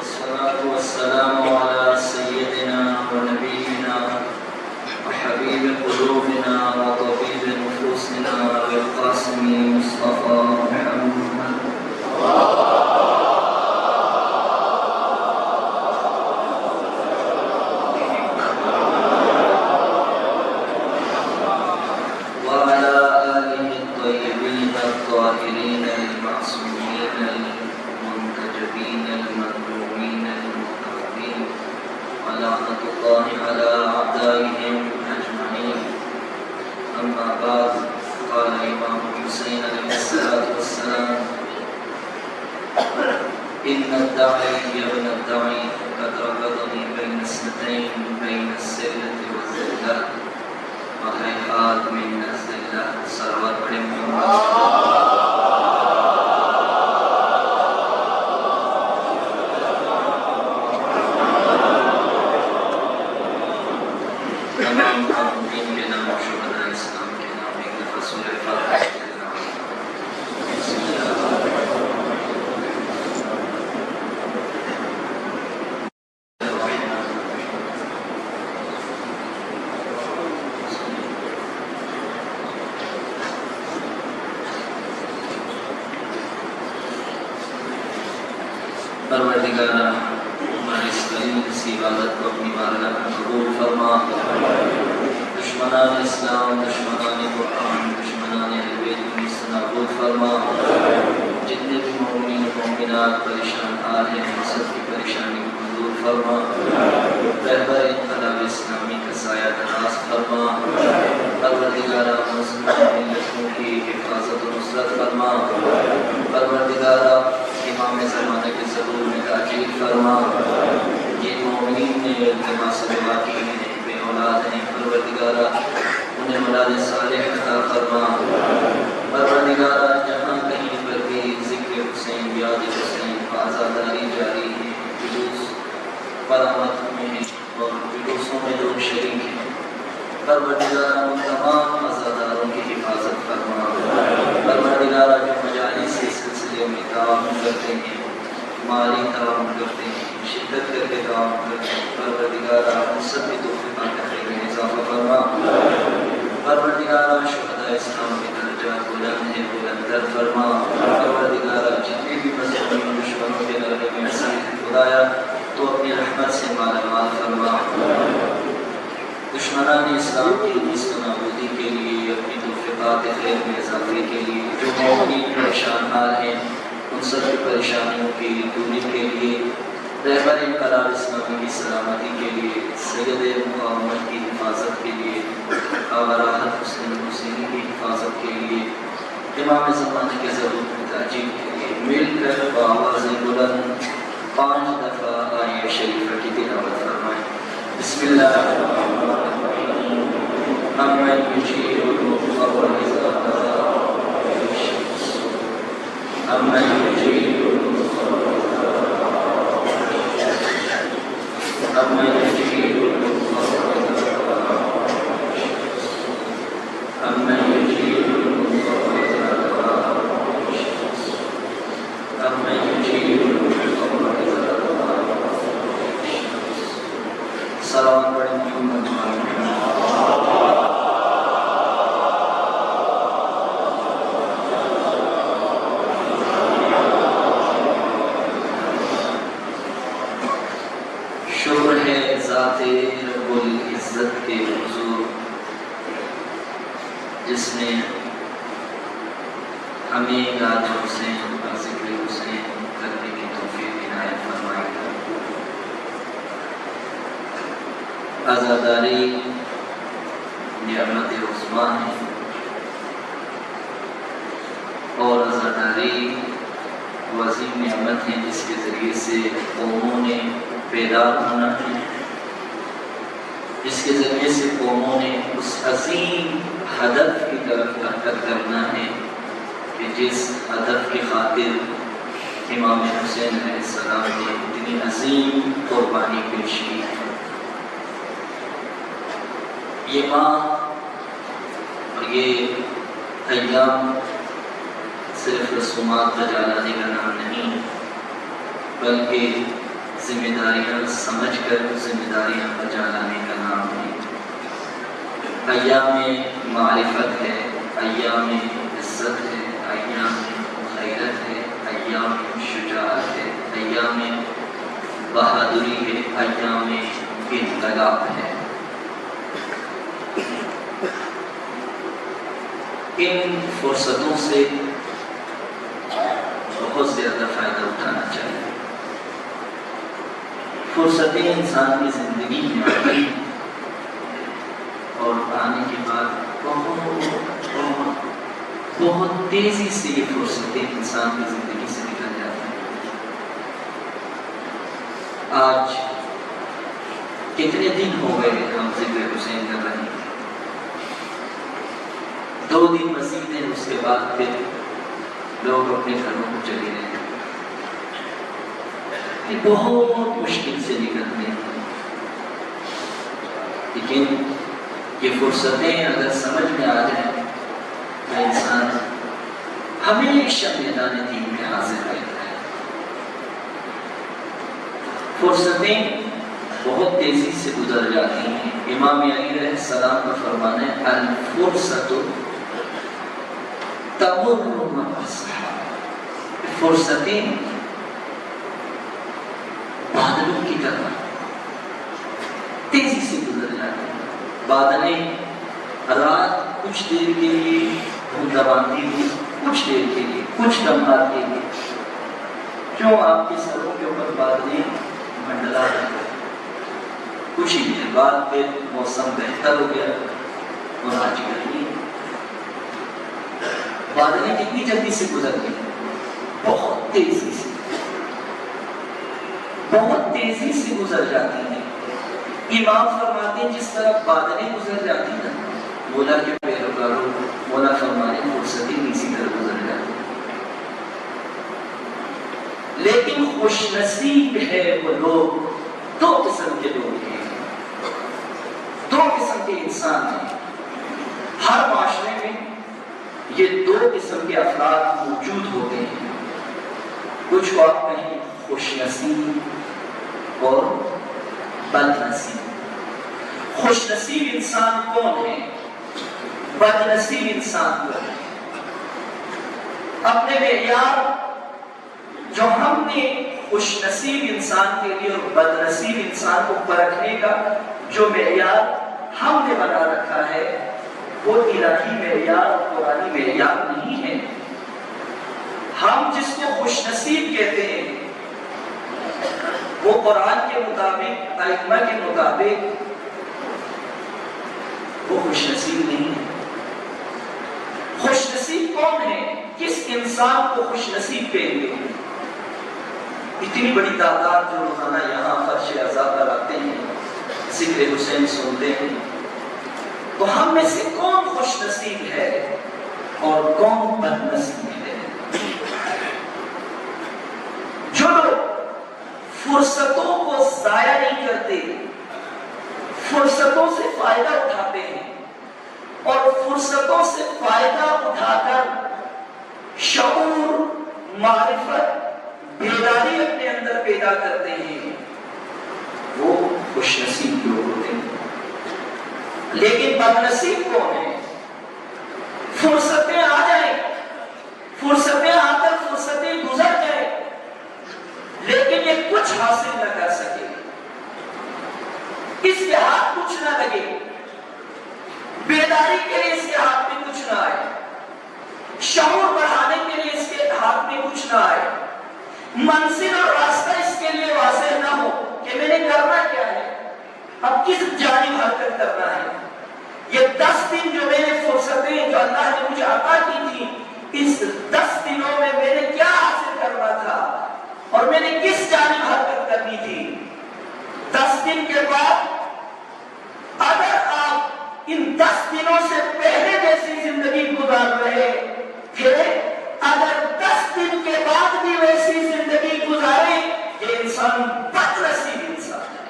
والصلاة والسلام على سيدنا ونبينا وحبيب قلوبنا وطبيب نفوسنا بالقاسم مصطفى محمد وعلى آله الطيبين الطاهرين المعصومين المنتجبين المظلومين المتقين ولعنة الله على أعدائهم أجمعين. أما بعد، قال الإمام حسين عليه الصلاة والسلام: إن الداعي يا ابن الداعي قد ربطني بين اثنتين، بين السلة والذلة وهيهات من الذلة. سرور پڑھیں تمام معبودین کے نام، شہداء اسلام کے نام، ایک دفعہ سورہ فاتحہ کے نام. بسم اللہ پروردگارہ، ہماری اس قلیل سی عبادت کو اپنی بارگاہ میں قبول فرما. دشمنان اسلام، دشمنان قرآن، دشمنان اہل بیت کو سے نابود فرما. جتنے بھی مومنین و مومنات پریشان حال ہیں، ان سب کی پریشانی کو دور فرما. رہبر انقلاب اسلامی کا سایہ دراز فرما. پروردگارہ، مظلوم ملتوں کی حفاظت و نصرت فرما. پروردگارہ، امام زمانہ کے ظہور میں تاجیل فرما. یہ مومنین نے التما سے دعا کی ہیں، بے اولاد ہیں، پروردگارہ انہیں اولاد صالح عطا فرما. پروردگارہ، جہاں کہیں پر بھی ذکر حسین، یاد حسین، آزاداری جاری ہے، جلوس برآمد میں ہیں اور جلوسوں میں لوگ شریک ہیں، پروردگارہ ان تمام عزاداروں کی حفاظت فرما. پروردگارہ، جو مجالس اس سلسلے میں تعاون کرتے ہیں، مالی تعاون کرتے ہیں، شدت کر کے تعاون کرتے ہیں، پروردگارہ ان سب کی توفیقات خیر میں اضافہ فرما. پروردگارہ، شہداء اسلام کے درجات بلند ہیں، بلندتر فرما. پروردگارہ، جتنے بھی مظلومین دشمنوں کے لڑے میں اثر خدایا تو اپنی رحمت سے مالا مال فرما. دشمنان اسلام کی نیست و نابودی کے لیے، اپنی توفیقات خیر میں اضافے کے لیے، جو مومنین پریشان حال ہیں ان سب کی پریشانیوں کی دوری کے لیے، رہبر انقلاب اسلامی کی سلامتی کے لیے، سید مقاومت کی حفاظت کے لیے، آقا راحت حسین حسینی کی حفاظت کے لیے، امام زمانہ کے ظہور میں تاجیل کے لیے مل کر بآواز بلند 5 دفعہ آیہ شریفہ کی تلاوت فرمائیں. بسم اللہ الرحمن الرحیم. امن یجیب المضطر اذا دعا، امن یجیب المضطر اذا دعا، امن یجیب المضطر اذا دعا، امن یجیب المضطر اذا دعا، امن یجیب المضطر اذا دعا. صلوات پڑھیں محمد وعلی محمد. شکر ہے ذات رب العزت کے حضور، جس نے ہمیں یاد حسین اور ذکر حسین کرنے کی توفیق عنایت فرمائی. عزاداری نعمت عظمیٰ ہے اور عزاداری عظیم نعمت ہے جس کے ذریعے سے قوموں نے بیدار ہونا ہے، جس کے ذریعے سے قوموں نے اس عظیم ہدف کی طرف حرکت کرنا ہے کہ جس ہدف کی خاطر امام حسین علیہ السلام نے اتنی عظیم قربانی پیش کی. یہ ماہ اور یہ ایام صرف رسومات بجا لانے کا نام نہیں، بلکہ ذمہ داریاں سمجھ کر ذمہ داریاں بجا لانے کا نام ہے۔ ایام معرفت ہے، ایام عزت ہے، ایام غیرت ہے، ایام شجاعت ہے، ایام بہادری ہے، ایام انقلاب ہے۔ ان فرصتوں سے بہت زیادہ فائدہ اٹھانا چاہیے۔ فرصتیں انسان کی زندگی میں آتی ہیں اور آنے کے بعد بہت تیزی سے یہ فرصتیں انسان کی زندگی سے نکل جاتی ہیں۔ آج کتنے دن ہو گئے ہم ذکر حسین کر رہے ہیں، 2 دن مزید ہیں، اس کے بعد پھر لوگ اپنے گھروں کو چلے گئے۔ یہ بہت مشکل سے نکلتے ہیں، لیکن یہ فرصتیں اگر سمجھ میں آ جائیں تو انسان ہمیشہ میدان دین میں حاضر رہتا ہے۔ فرصتیں بہت تیزی سے گزر جاتی ہیں۔ امام علی علیہ السلام کا فرمان ہے الفرصۃ تمر مر السحاب، فرصتیں بادلوں کی طرح تیزی سے گزر جاتی ہیں۔ بادلیں رات کچھ دیر کے لیے بوندہ-باندی ہوئی، کچھ دیر کے لیے، کچھ لمحات کے لیے، کیوں آپ کے سروں کے اوپر بادلیں منڈلا رہے ہیں، کچھ ہی دیر بعد پھر موسم بہتر ہو گیا اور آج گرمی۔ بادلیں کتنی جلدی سے گزر گئی، بہت تیزی سے، بہت تیزی سے گزر جاتی ہیں۔ امام فرماتے ہیں جس طرح بادلیں گزر جاتی ہیں، مولا کے پیروکاروں مولا فرمانے فرصتیں اسی طرح گزر جاتی ہیں۔ لیکن خوش نصیب ہے وہ لوگ، 2 قسم کے لوگ ہیں، 2 قسم کے انسان ہیں۔ ہر معاشرے میں یہ 2 قسم کے افراد موجود ہوتے ہیں۔ کچھ کو آپ کہیں خوش نصیب اور بد نصیب۔ خوش نصیب انسان کون ہے؟ بد نصیب انسان کون ہے؟ اپنے معیار جو ہم نے خوش نصیب انسان کے لیے اور بد نصیب انسان کو پرکھنے کا جو معیار ہم نے بنا رکھا ہے، وہ الہی معیار اور قرآنی معیار نہیں ہے۔ ہم جس کو خوش نصیب کہتے ہیں وہ قرآن کے مطابق، ائمہ کے مطابق وہ خوش نصیب نہیں ہے۔ خوش نصیب کون ہے؟ کس انسان کو خوش نصیب کہیں گے؟ اتنی بڑی تعداد جو روزانہ یہاں فرش عزا پر آتے ہیں، ذکر حسین سنتے ہیں، تو ہم میں سے کون خوش نصیب ہے اور کون بد نصیب ہے؟ جو لوگ فرصتوں کو ضائع نہیں کرتے، فرصتوں سے فائدہ اٹھاتے ہیں اور فرصتوں سے فائدہ اٹھا کر شعور، معرفت، بیداری اپنے اندر پیدا کرتے ہیں، وہ خوش نصیب لوگ ہوتے ہیں۔ لیکن بد نصیب کون ہے؟ فرصتیں آ جائیں، فرصتیں آ کر فرصتیں گزر جائیں، لیکن یہ کچھ حاصل نہ کر سکے، اس کے ہاتھ کچھ نہ لگے، بیداری کے لیے اس کے ہاتھ میں کچھ نہ آئے، شعور بڑھانے کے لیے اس کے ہاتھ میں کچھ نہ آئے، منزل اور راستہ اس کے لیے واضح نہ ہو کہ میں نے کرنا کیا ہے، اب کس جانب حرکت کرنا ہے۔ یہ 10 دن جو میں نے فرصتیں جو اللہ نے مجھے عطا کی تھی، اس 10 دنوں میں میں نے کیا حاصل کرنا تھا اور میں نے کس جانب حرکت کرنی تھی۔ 10 دن کے بعد اگر آپ ان 10 دنوں سے پہلے جیسی زندگی گزار رہے تھے، اگر 10 دن کے بعد بھی ویسی زندگی گزارے، یہ انسان بد نصیب انسان ہے،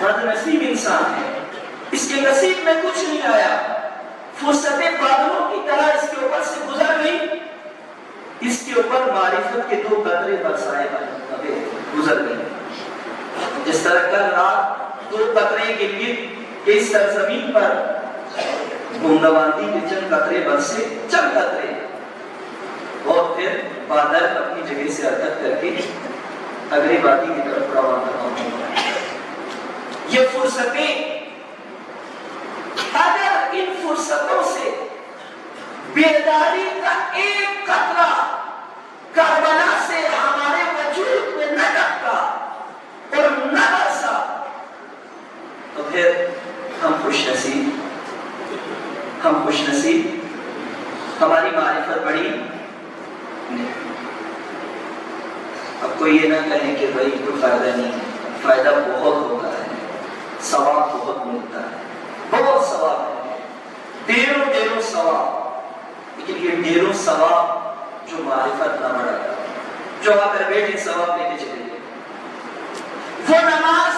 بد نصیب انسان ہے۔ اس کے نصیب میں کچھ نہیں آیا، فرصتیں بادلوں کی طرح اس کے اوپر سے گزر گئی، اس کے اوپر معرفت کے 2 قطرے برسائے گئے، گزر گئی۔ جس طرح کل رات 2 قطرے کے لیے اس سرزمین پر بونداوندی کے چند قطرے برسے، چند قطرے، اور پھر بادل اپنی جگہ سے حرکت کر کے اگلی وادی کی طرف روانہ ہوا۔ یہ فرصتیں، اگر ان فرصتوں سے بیداری کا ایک قطرہ کربلا سے ہمارے وجود میں نہ ٹپکا اور نہ برسا تو پھر ہم خوش نصیب، ہماری معرفت بڑی نہیں۔ اب کوئی یہ نہ کہے کہ بھائی کوئی فائدہ نہیں ہے، فائدہ بہت ہوتا ہے، ثواب بہت ملتا ہے، بہت ثواب ہے، ڈھیروں ثواب، لیکن یہ ڈھیروں ثواب جو معرفت نہ بڑھاتا، جو آ کر بیٹھے ثواب لے کے چلے گئے، وہ نماز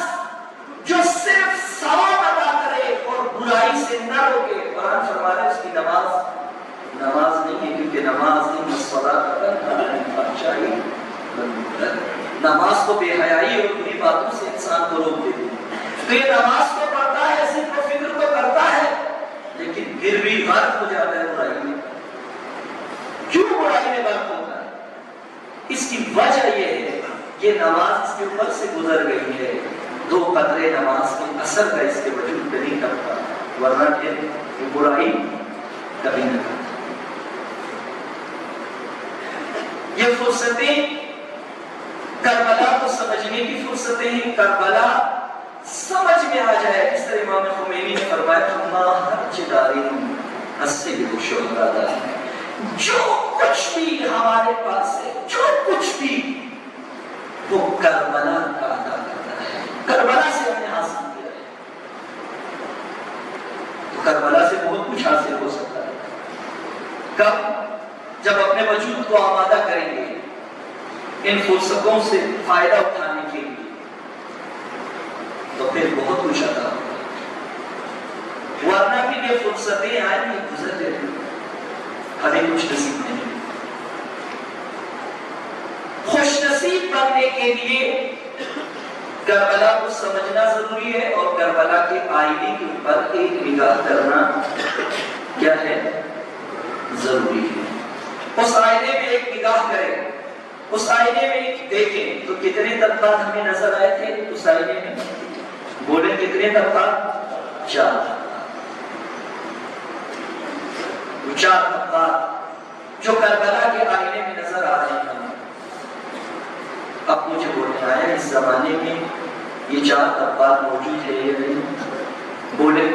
جو صرف ثواب ادا کرے اور برائی سے نہ روکے، قرآن فرما رہا ہے اس کی نماز نہیں ہے، کیونکہ نماز نہیں نماز کو بے حیائی اور بری باتوں سے انسان کو روک دیتی ہے۔ تو یہ نماز کو پڑھتا ہے، ذکر و فکر کو کرتا ہے، لیکن پھر بھی غرق ہو جاتا ہے برائی میں۔ کیوں برائی میں غرق ہوتا ہے؟ اس کی وجہ یہ ہے کہ نماز اس کے اوپر سے گزر گئی ہے، 2 قطرے نماز کے اثر کا اس کے وجود میں نہیں کرتا، ورنہ کہ یہ برائی کبھی نہ کرتا۔ یہ فرصتیں کربلا کو سمجھنے کی فرصتیں ہیں، کربلا سمجھ میں آ جائے، اس طرح امام خمینی نے فرمایا جو کچھ بھی ہمارے پاس ہے، جو کچھ بھی، وہ کربلا کا ادا کرتا ہے، کربلا سے ہم نے حاصل کیا ہے۔ تو کربلا سے بہت کچھ حاصل ہو سکتا ہے۔ کب؟ جب اپنے وجود کو آمادہ کریں گے ان فرصتوں سے فائدہ اٹھانے کے لیے، تو پھر بہت کچھ عطا ہوگا، ورنہ کہ یہ فرصتیں آئیں گی گزر جائیں گی، ہمیں کچھ نصیب نہیں۔ خوش نصیب بننے کے لیے کربلا کو سمجھنا ضروری ہے، اور کربلا کے آئینے کے اوپر ایک نگاہ کرنا کیا ہے؟ ضروری ہے۔ اس آئینے میں ایک نگاہ کریں، اس آئینے میں دیکھیں تو کتنے طبقات ہمیں نظر آئے تھے اس آئینے میں؟ بولیں کتنے طبقات؟ 4 طبقات جو کربلا کے آئینے میں نظر آ رہے ہیں۔ اب مجھے بولنے آیا اس زمانے میں یہ 4 طبقات موجود ہے یا نہیں؟ بولے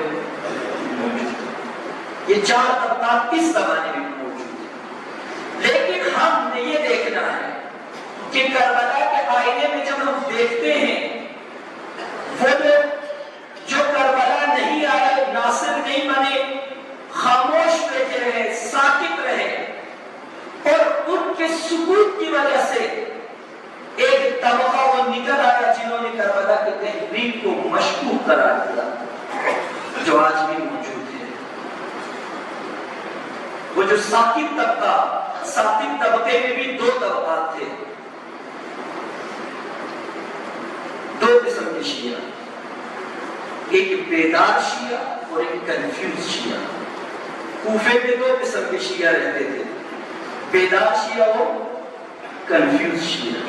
موجود۔ یہ 4 طبقات کس زمانے میں موجود ہے؟ لیکن ہم نے یہ دیکھنا ہے کہ کربلا کے آئینے میں جب ہم دیکھتے ہیں، وہ جو کربلا نہیں آئے، ناصر نہیں بنے، خاموش بیٹھے رہے، ساکت رہے، اور ان کے سکوت کی وجہ سے ایک طبقہ وہ نکل آیا جنہوں نے کربلا کی تحریک کو مشکوک قرار دیا، جو آج بھی موجود ہے۔ وہ جو ساکت طبقہ، ساکت طبقے میں بھی 2 طبقات تھے، 2 قسم کے شیعہ، ایک بیدار شیعہ اور ایک کنفیوز شیعہ۔ کوفے میں 2 قسم کے شیعہ رہتے تھے، بیدار شیعہ اور کنفیوز شیعہ۔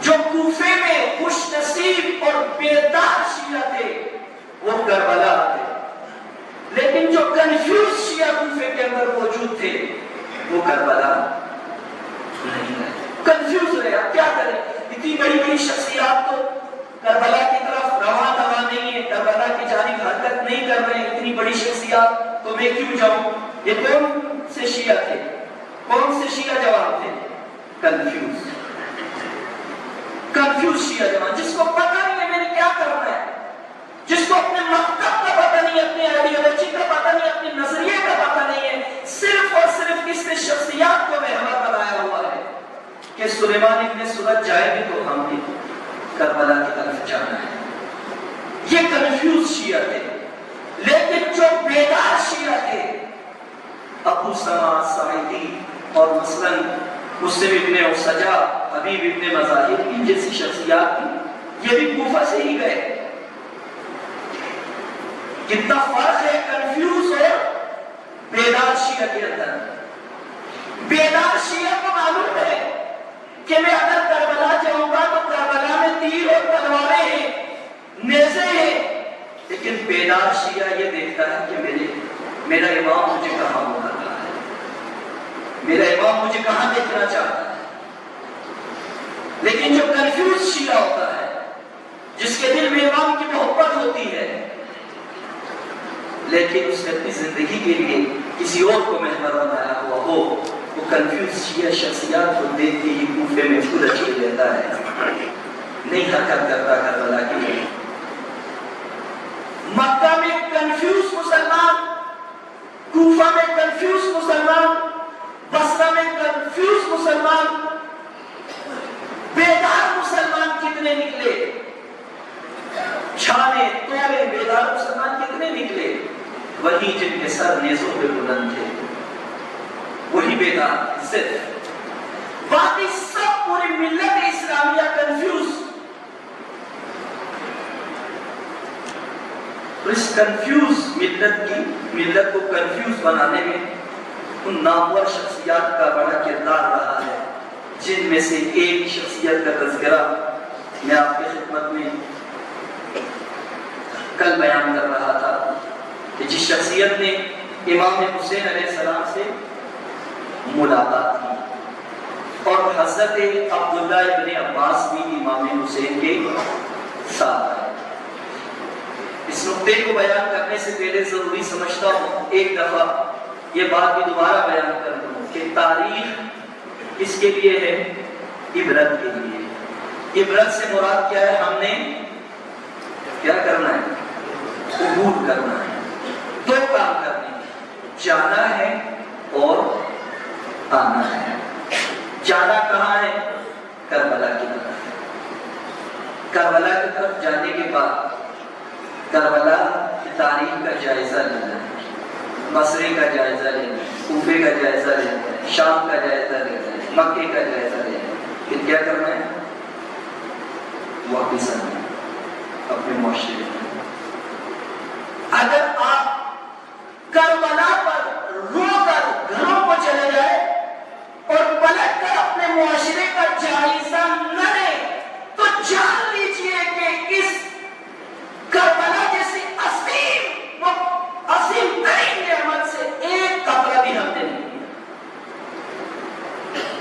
جو کوفے میں خوش نصیب اور بیدار شیعہ تھے وہ کربلا آتے، لیکن جو کنفیوز شیعہ کوفے کے اندر موجود تھے وہ کربلا نہیں رہے، کنفیوز رہے۔ اب کیا کریں؟ اتنی بڑی بڑی شخصیات تو کربلا کی طرف رواں نہیں ہے، کربلا کی جانب حرکت نہیں کر رہے ہیں، اتنی بڑی شخصیات، تو میں کیوں جاؤں؟ یہ کون سے شیعہ تھے؟ کون سے شیعہ جوان تھے؟ کنفیوز شیعہ جوان، جس کو پتہ نہیں ہے میں نے کیا کرنا ہے، جس کو اپنے مقصد کا پتہ نہیں ہے، اپنے آئیڈیالوجی کا پتہ نہیں ہے، اپنے نظریے کا پتہ نہیں ہے، صرف اور صرف اس نے شخصیات کو محور بنایا ہوا ہے کہ سلیمان ابن سورج جائے بھی تو ہم بھی کربلا کی طرف جانا ہے۔ یہ کنفیوز شیعہ تھے، لیکن جو بیدار شیعہ تھے، ابو سما سعیدی اور مثلاً مسلم ابن اسجا حبیب ابن مظاہر کی جیسی شخصیات تھی، یہ بھی کوفہ سے ہی گئے. کتنا فرق ہے کنفیوز اور بیدار شیعہ کے اندر. بیدار شیعہ کو معلوم ہے کہ میں اگر کربلا جاؤں گا تو کربلا میں تیر اور تلواریں ہیں، نیزے ہیں، لیکن بیدار شیعہ یہ دیکھتا ہے کہ میرا امام مجھے کہاں بلا رہا ہے، میرا امام مجھے کہاں دیکھنا چاہتا ہے. لیکن جو کنفیوز شیعہ ہوتا ہے، جس کے دل میں امام کی محبت ہوتی ہے لیکن اس نے اپنی زندگی کے لیے کسی اور کو محور بنایا ہوا ہو، وہ کنفیوز شیعہ شخصیات کو دیکھ کے ہی کوفے میں پھول اچھے لیتا ہے، نہیں حرکت کرتا کربلا کے لیے. مکہ میں کنفیوز مسلمان، کوفہ میں کنفیوز مسلمان، بصرہ میں کنفیوز مسلمان، بیدار مسلمان کتنے نکلے، چھانے توڑے بیدار مسلمان کتنے نکلے. وہی جن کے سر نیزوں پہ بلند تھے وہی بیدار صرف. باقی سب پوری ملت اسلامیہ کنفیوز. اس کنفیوز ملت کو کنفیوز بنانے میں ان نامور شخصیات کا بڑا کردار رہا ہے، جن میں سے ایک شخصیت کا تذکرہ میں آپ کی خدمت میں کل بیان کر رہا تھا کہ جس شخصیت نے امام حسین علیہ السلام سے ملاقات کی، اور حضرت عبداللہ ابن عباس بھی امام حسین کے ساتھ آئے. اس نقطے کو بیان کرنے سے پہلے ضروری سمجھتا ہوں ایک دفعہ یہ بات بھی دوبارہ بیان کر دوں کہ تاریخ کس کے لیے ہے؟ عبرت کے لیے. عبرت سے مراد کیا ہے؟ ہم نے کیا کرنا ہے؟ عبور کرنا ہے. دو کام کرنے ہیں، جانا ہے اور آنا ہے. جانا کہاں ہے؟ کربلا کی طرف. کربلا کی طرف جانے کے بعد کربلا کی تاریخ کا جائزہ لینا ہے، بصرے کا جائزہ لینا ہے، کوفے کا جائزہ لینا ہے، شام کا جائزہ لینا ہے، مکے کا جائزہ لینا ہے. پھر کیا کرنا ہے؟ واپس آنا ہے اپنے معاشرے میں. اگر آپ کربلا پر رو کر گھروں کو چلے جائے اور پلٹ کر اپنے معاشرے کا جائزہ نہ لیں تو جان لیجئے کہ اس کربلا جیسی عظیم ترین نعمت سے ایک قطرہ بھی ہم نے نہیں کیا.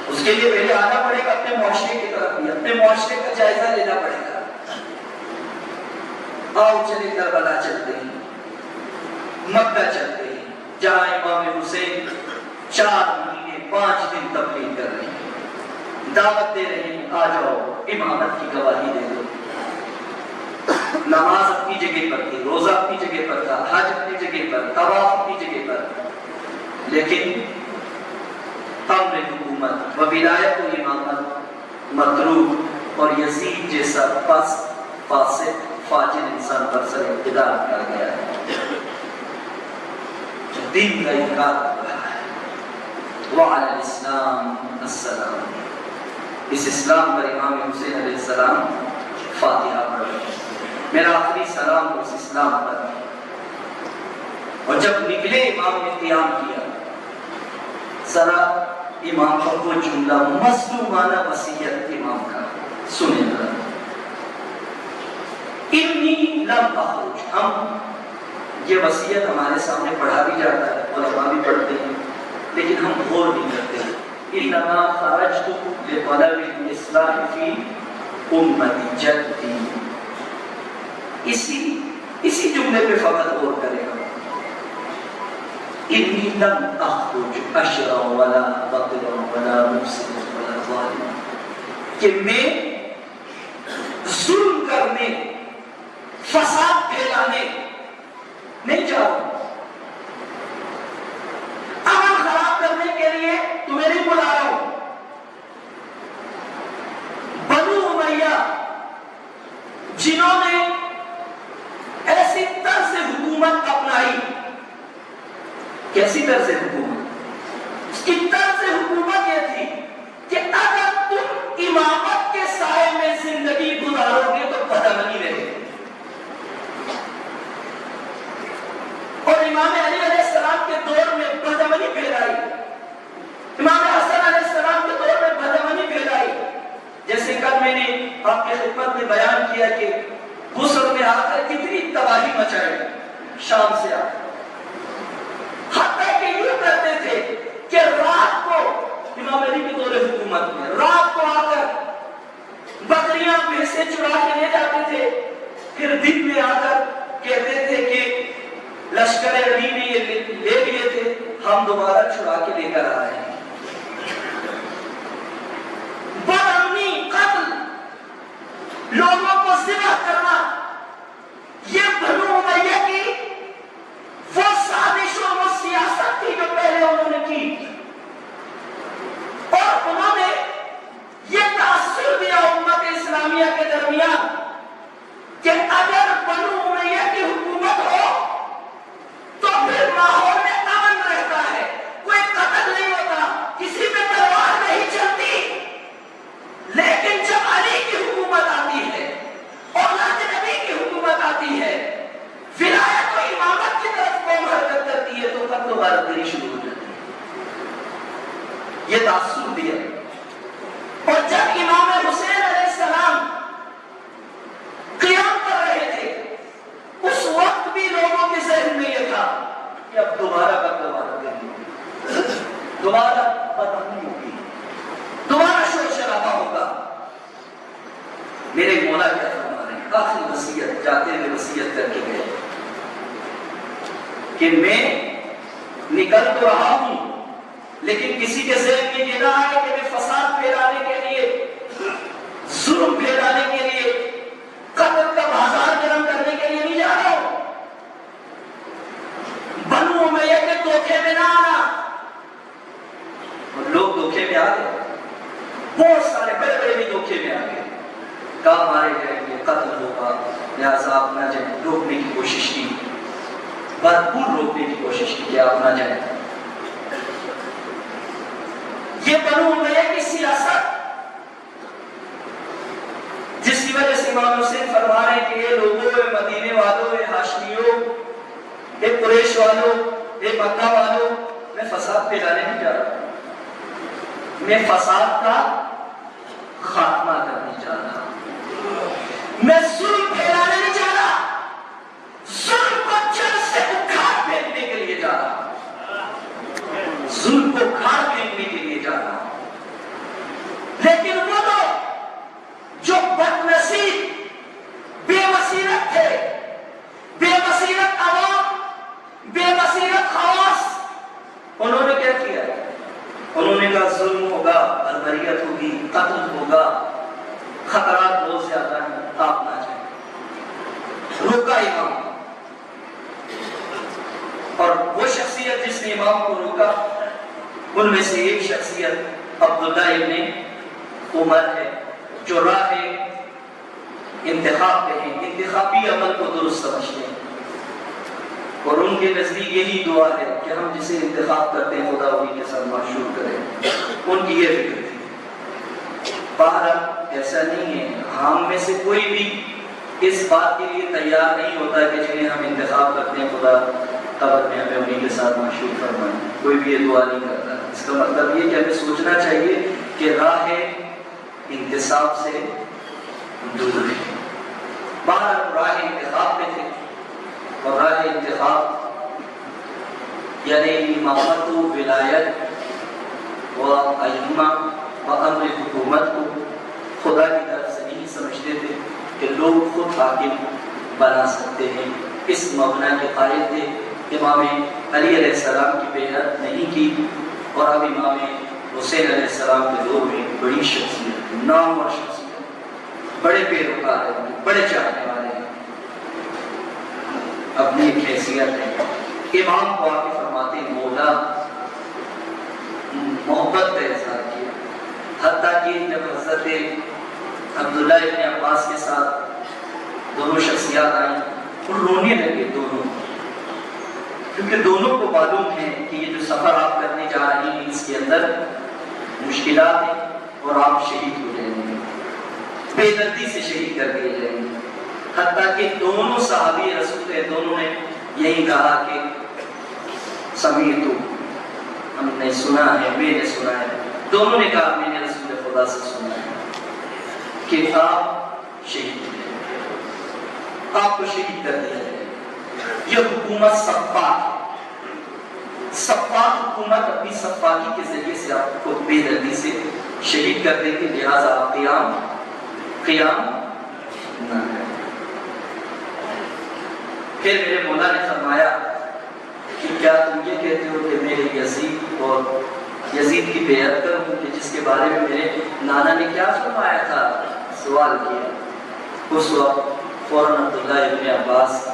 اس کے لیے پہلے آنا پڑے گا اپنے معاشرے کی طرف بھی، اپنے معاشرے کا جائزہ لینا پڑے گا. آؤ چلے کربلا چلتے ہیں، مکہ چلتے ہیں، جہاں امام حسین 4 مہینے 5 دن تبلیغ کر رہے ہیں، دعوت دے رہے ہیں، آ جاؤ امامت کی گواہی دے دو. نماز اپنی جگہ پر تھی، روزہ اپنی جگہ پر تھا، حج اپنی جگہ پر، طواف اپنی جگہ پر، لیکن امر حکومت و ولایت و امامت متروک اور یزید جیسا فاسق فاجر انسان پر سر اقتدار کیا گیا ہے، جو دین کا انکار کر رہا ہے. وعلی الاسلام السلام. اس اسلام پر امام حسین علیہ السلام فاتحہ پڑھ رہے ہیں. میرا آخری سلام اس اسلام پر. اور جب نکلے امام نے قیام کیا، ذرا امام کا وہ جملہ مظلومانہ وصیت امام کا سنیں ذرا. انی لم اخرج. ہم یہ وصیت ہمارے سامنے پڑھا بھی جاتا ہے، علماء بھی پڑھتے ہیں، لیکن ہم غور نہیں کرتے. انما خرجت لطلب الاصلاح فی امتی جدی. اسی جملے پہ فقط غور کرے گا. انی لم اخرج اشرا ولا بطلا ولا مفسد ولا ظالم. کہ میں ظلم کرنے، فساد پھیلانے نہیں جا رہا ہوں. عمل خراب کرنے کے لیے تمہیں نہیں بلا رہا ہوں. بنو امیہ جنہوں نے ایسی طرز حکومت اپنائی، کیسی طرز حکومت؟ اس کی طرز حکومت یہ تھی کہ اگر تم امامت کے سائے میں زندگی گزارو گے تو بدامنی رہے گی. اور امام علی علیہ السلام کے دور میں بدامنی پھیلائی, امام حسن علیہ السلام کے دور میں بدامنی پھیلائی. جیسے کل میں نے آپ کی خدمت میں بیان کیا کہ غسل میں آ کر کتنی تباہی مچائی شام سے آ کر, حتیٰ کہ یوں کرتے تھے کہ رات کو امام علی کے دور حکومت میں رات کو آ کر بکریاں بھینسیں چرا کے لے جاتے تھے, پھر دن میں آ کر کہتے تھے کہ لشکر علی نے یہ لے لیے تھے, ہم دوبارہ چھڑا کے لے کر آ رہے ہیں. بدامنی, قتل, لوگوں کو ذبح کرنا, یہ بنو امیہ کی وہ سازش اور وہ سیاست تھی جو پہلے انہوں نے کی, اور انہوں نے یہ تاثر دیا امت اسلامیہ کے درمیان کہ اگر بنو امیہ کی حکومت ہو تو پھر ماحول میں امن رہتا ہے, کوئی قتل نہیں ہوتا, کسی پہ تلوار نہیں چلتی. لیکن جب علی کی حکومت آتی ہے, اولاد نبی کی حکومت آتی ہے, ولایت و امامت کی طرف قوم حرکت کرتی ہے, تو قتل و غارت گری شروع ہو جاتی ہے. یہ تاثر دیا. اور جب امام حسین علیہ السلام قیام کر رہے تھے, اس وقت بھی لوگوں کے ذہن میں یہ تھا کہ اب دوبارہ قتل و غارت گری ہوگی, دوبارہ بدامنی ہوگی, دوبارہ شور شرابہ ہوگا. میرے مولا کیا فرما رہے ہیں, آخری وصیت جاتے ہوئے وصیت کر کے گئے کہ میں نکل تو رہا ہوں, لیکن کسی کے ذہن میں یہ نہ آئے کہ میں فساد پھیلانے کے لیے, ظلم پھیلانے کے لیے, قتل کا بازار گرم کرنے کے لیے نہیں جا رہا ہوں. بنو امیہ کے دھوکے میں نہ آنا. اور لوگ دھوکے میں آ گئے, بہت سارے بڑے بڑے بھی دھوکے میں آ گئے, کہاں مارے جائیں گے, قتل ہوگا, لہٰذا آپ نہ جائیں. روکنے کی کوشش کی, بھرپور روکنے کی کوشش کی کہ آپ نہ جائیں. یہ بنو امیہ کی سیاست جس کی وجہ سے امام حسین فرما رہے ہیں کہ یہ لوگوں, مدینے والوں, ہاشمیوں, قریش والوں, مکہ والوں, میں فساد پھیلانے نہیں جا رہا, میں فساد کا خاتمہ کرنے جا رہا, میں ظلم پھیلانے نہیں جا رہا, ظلم کو جڑ سے اکھاڑ پھینکنے کے لیے جا رہا, ظلم کو اکھاڑ پھینکنے کے لیے جا رہا. لیکن وہ لوگ جو بد نصیب, بے بصیرت تھے, بے بصیرت عوام, بے بصیرت خواص, انہوں نے کیا کیا؟ انہوں نے کہا ظلم ہوگا, بربریت ہوگی, قتل ہوگا, خطرات بہت زیادہ ہیں, آپ نہ جائیں. روکا امام. اور وہ شخصیت جس نے امام کو روکا, ان میں سے ایک شخصیت عبداللہ ابن عمر ہے, جو راہ انتخاب پہ ہیں, انتخابی عمل کو درست سمجھتے ہیں, اور ان کے نزدیک یہی دعا ہے کہ ہم جسے انتخاب کرتے ہیں خدا انہی کے ساتھ معشور کرے. ان کی یہ فکر تھی. باہر ایسا نہیں ہے, ہم میں سے کوئی بھی اس بات کے لیے تیار نہیں ہوتا کہ جنہیں ہم انتخاب کرتے ہیں خدا قبر میں ہمیں انہی کے ساتھ معشور فرمائیں. کوئی بھی یہ دعا نہیں کرتا. اس کا مطلب یہ کہ ہمیں سوچنا چاہیے کہ راہ انتصاب سے دور ہے. باہر راہ انتخاب پہ تھے, اور راہ انتخاب یعنی امامت و ولایت و ائمہ و امر حکومت کو خدا کی طرف سے نہیں سمجھتے تھے کہ لوگ خود حاکم بنا سکتے ہیں. اس مبنی کے قائل تھے. امام علی علیہ السلام کی بیعت نہیں کی, اور اب امام حسین علیہ السلام کے دور میں بڑی شخصیت, نامور شخصیت, بڑے پیروکار ہیں, بڑے چاہنے والے ہیں, اپنی ایک حیثیت ہے. امام کو آ کے فرماتے ہیں مولا محبت کا اظہار کیا, حتیٰ کہ جب حضرت عبداللہ ابن عباس کے ساتھ دونوں شخصیات آئیں, وہ رونے لگے دونوں, کیونکہ دونوں کو معلوم ہے کہ یہ جو سفر آپ کرنے جا رہی ہیں اس کے اندر مشکلات ہیں اور آپ شہید ہو جائیں گے. بے دردی سے شہید کر دیے جائیں گے. حتیٰ کہ دونوں صحابی رسول ہیں، دونوں نے یہی کہا کہ سمیعتو، ہم نے سنا ہے، میں نے سنا ہے. دونوں نے کہا میں نے رسول خدا سے سنا ہے کہ آپ شہید ہیں، آپ کو شہید کر دیا جائے. یہ حکومت سفاک ہے. سفاک حکومت اپنی سفاکی کے ذریعے سے آپ کو بے دردی سے شہید کر دیں گے، لہٰذا آپ قیام نہ کریں. پھر میرے مولا نے فرمایا کہ کیا تم یہ کہتے ہو کہ میں یزید اور یزید کی بیعت کروں کہ جس کے بارے میں میرے نانا نے کیا فرمایا تھا؟ سوال کیا. اس وقت فوراً عبداللہ ابن عباس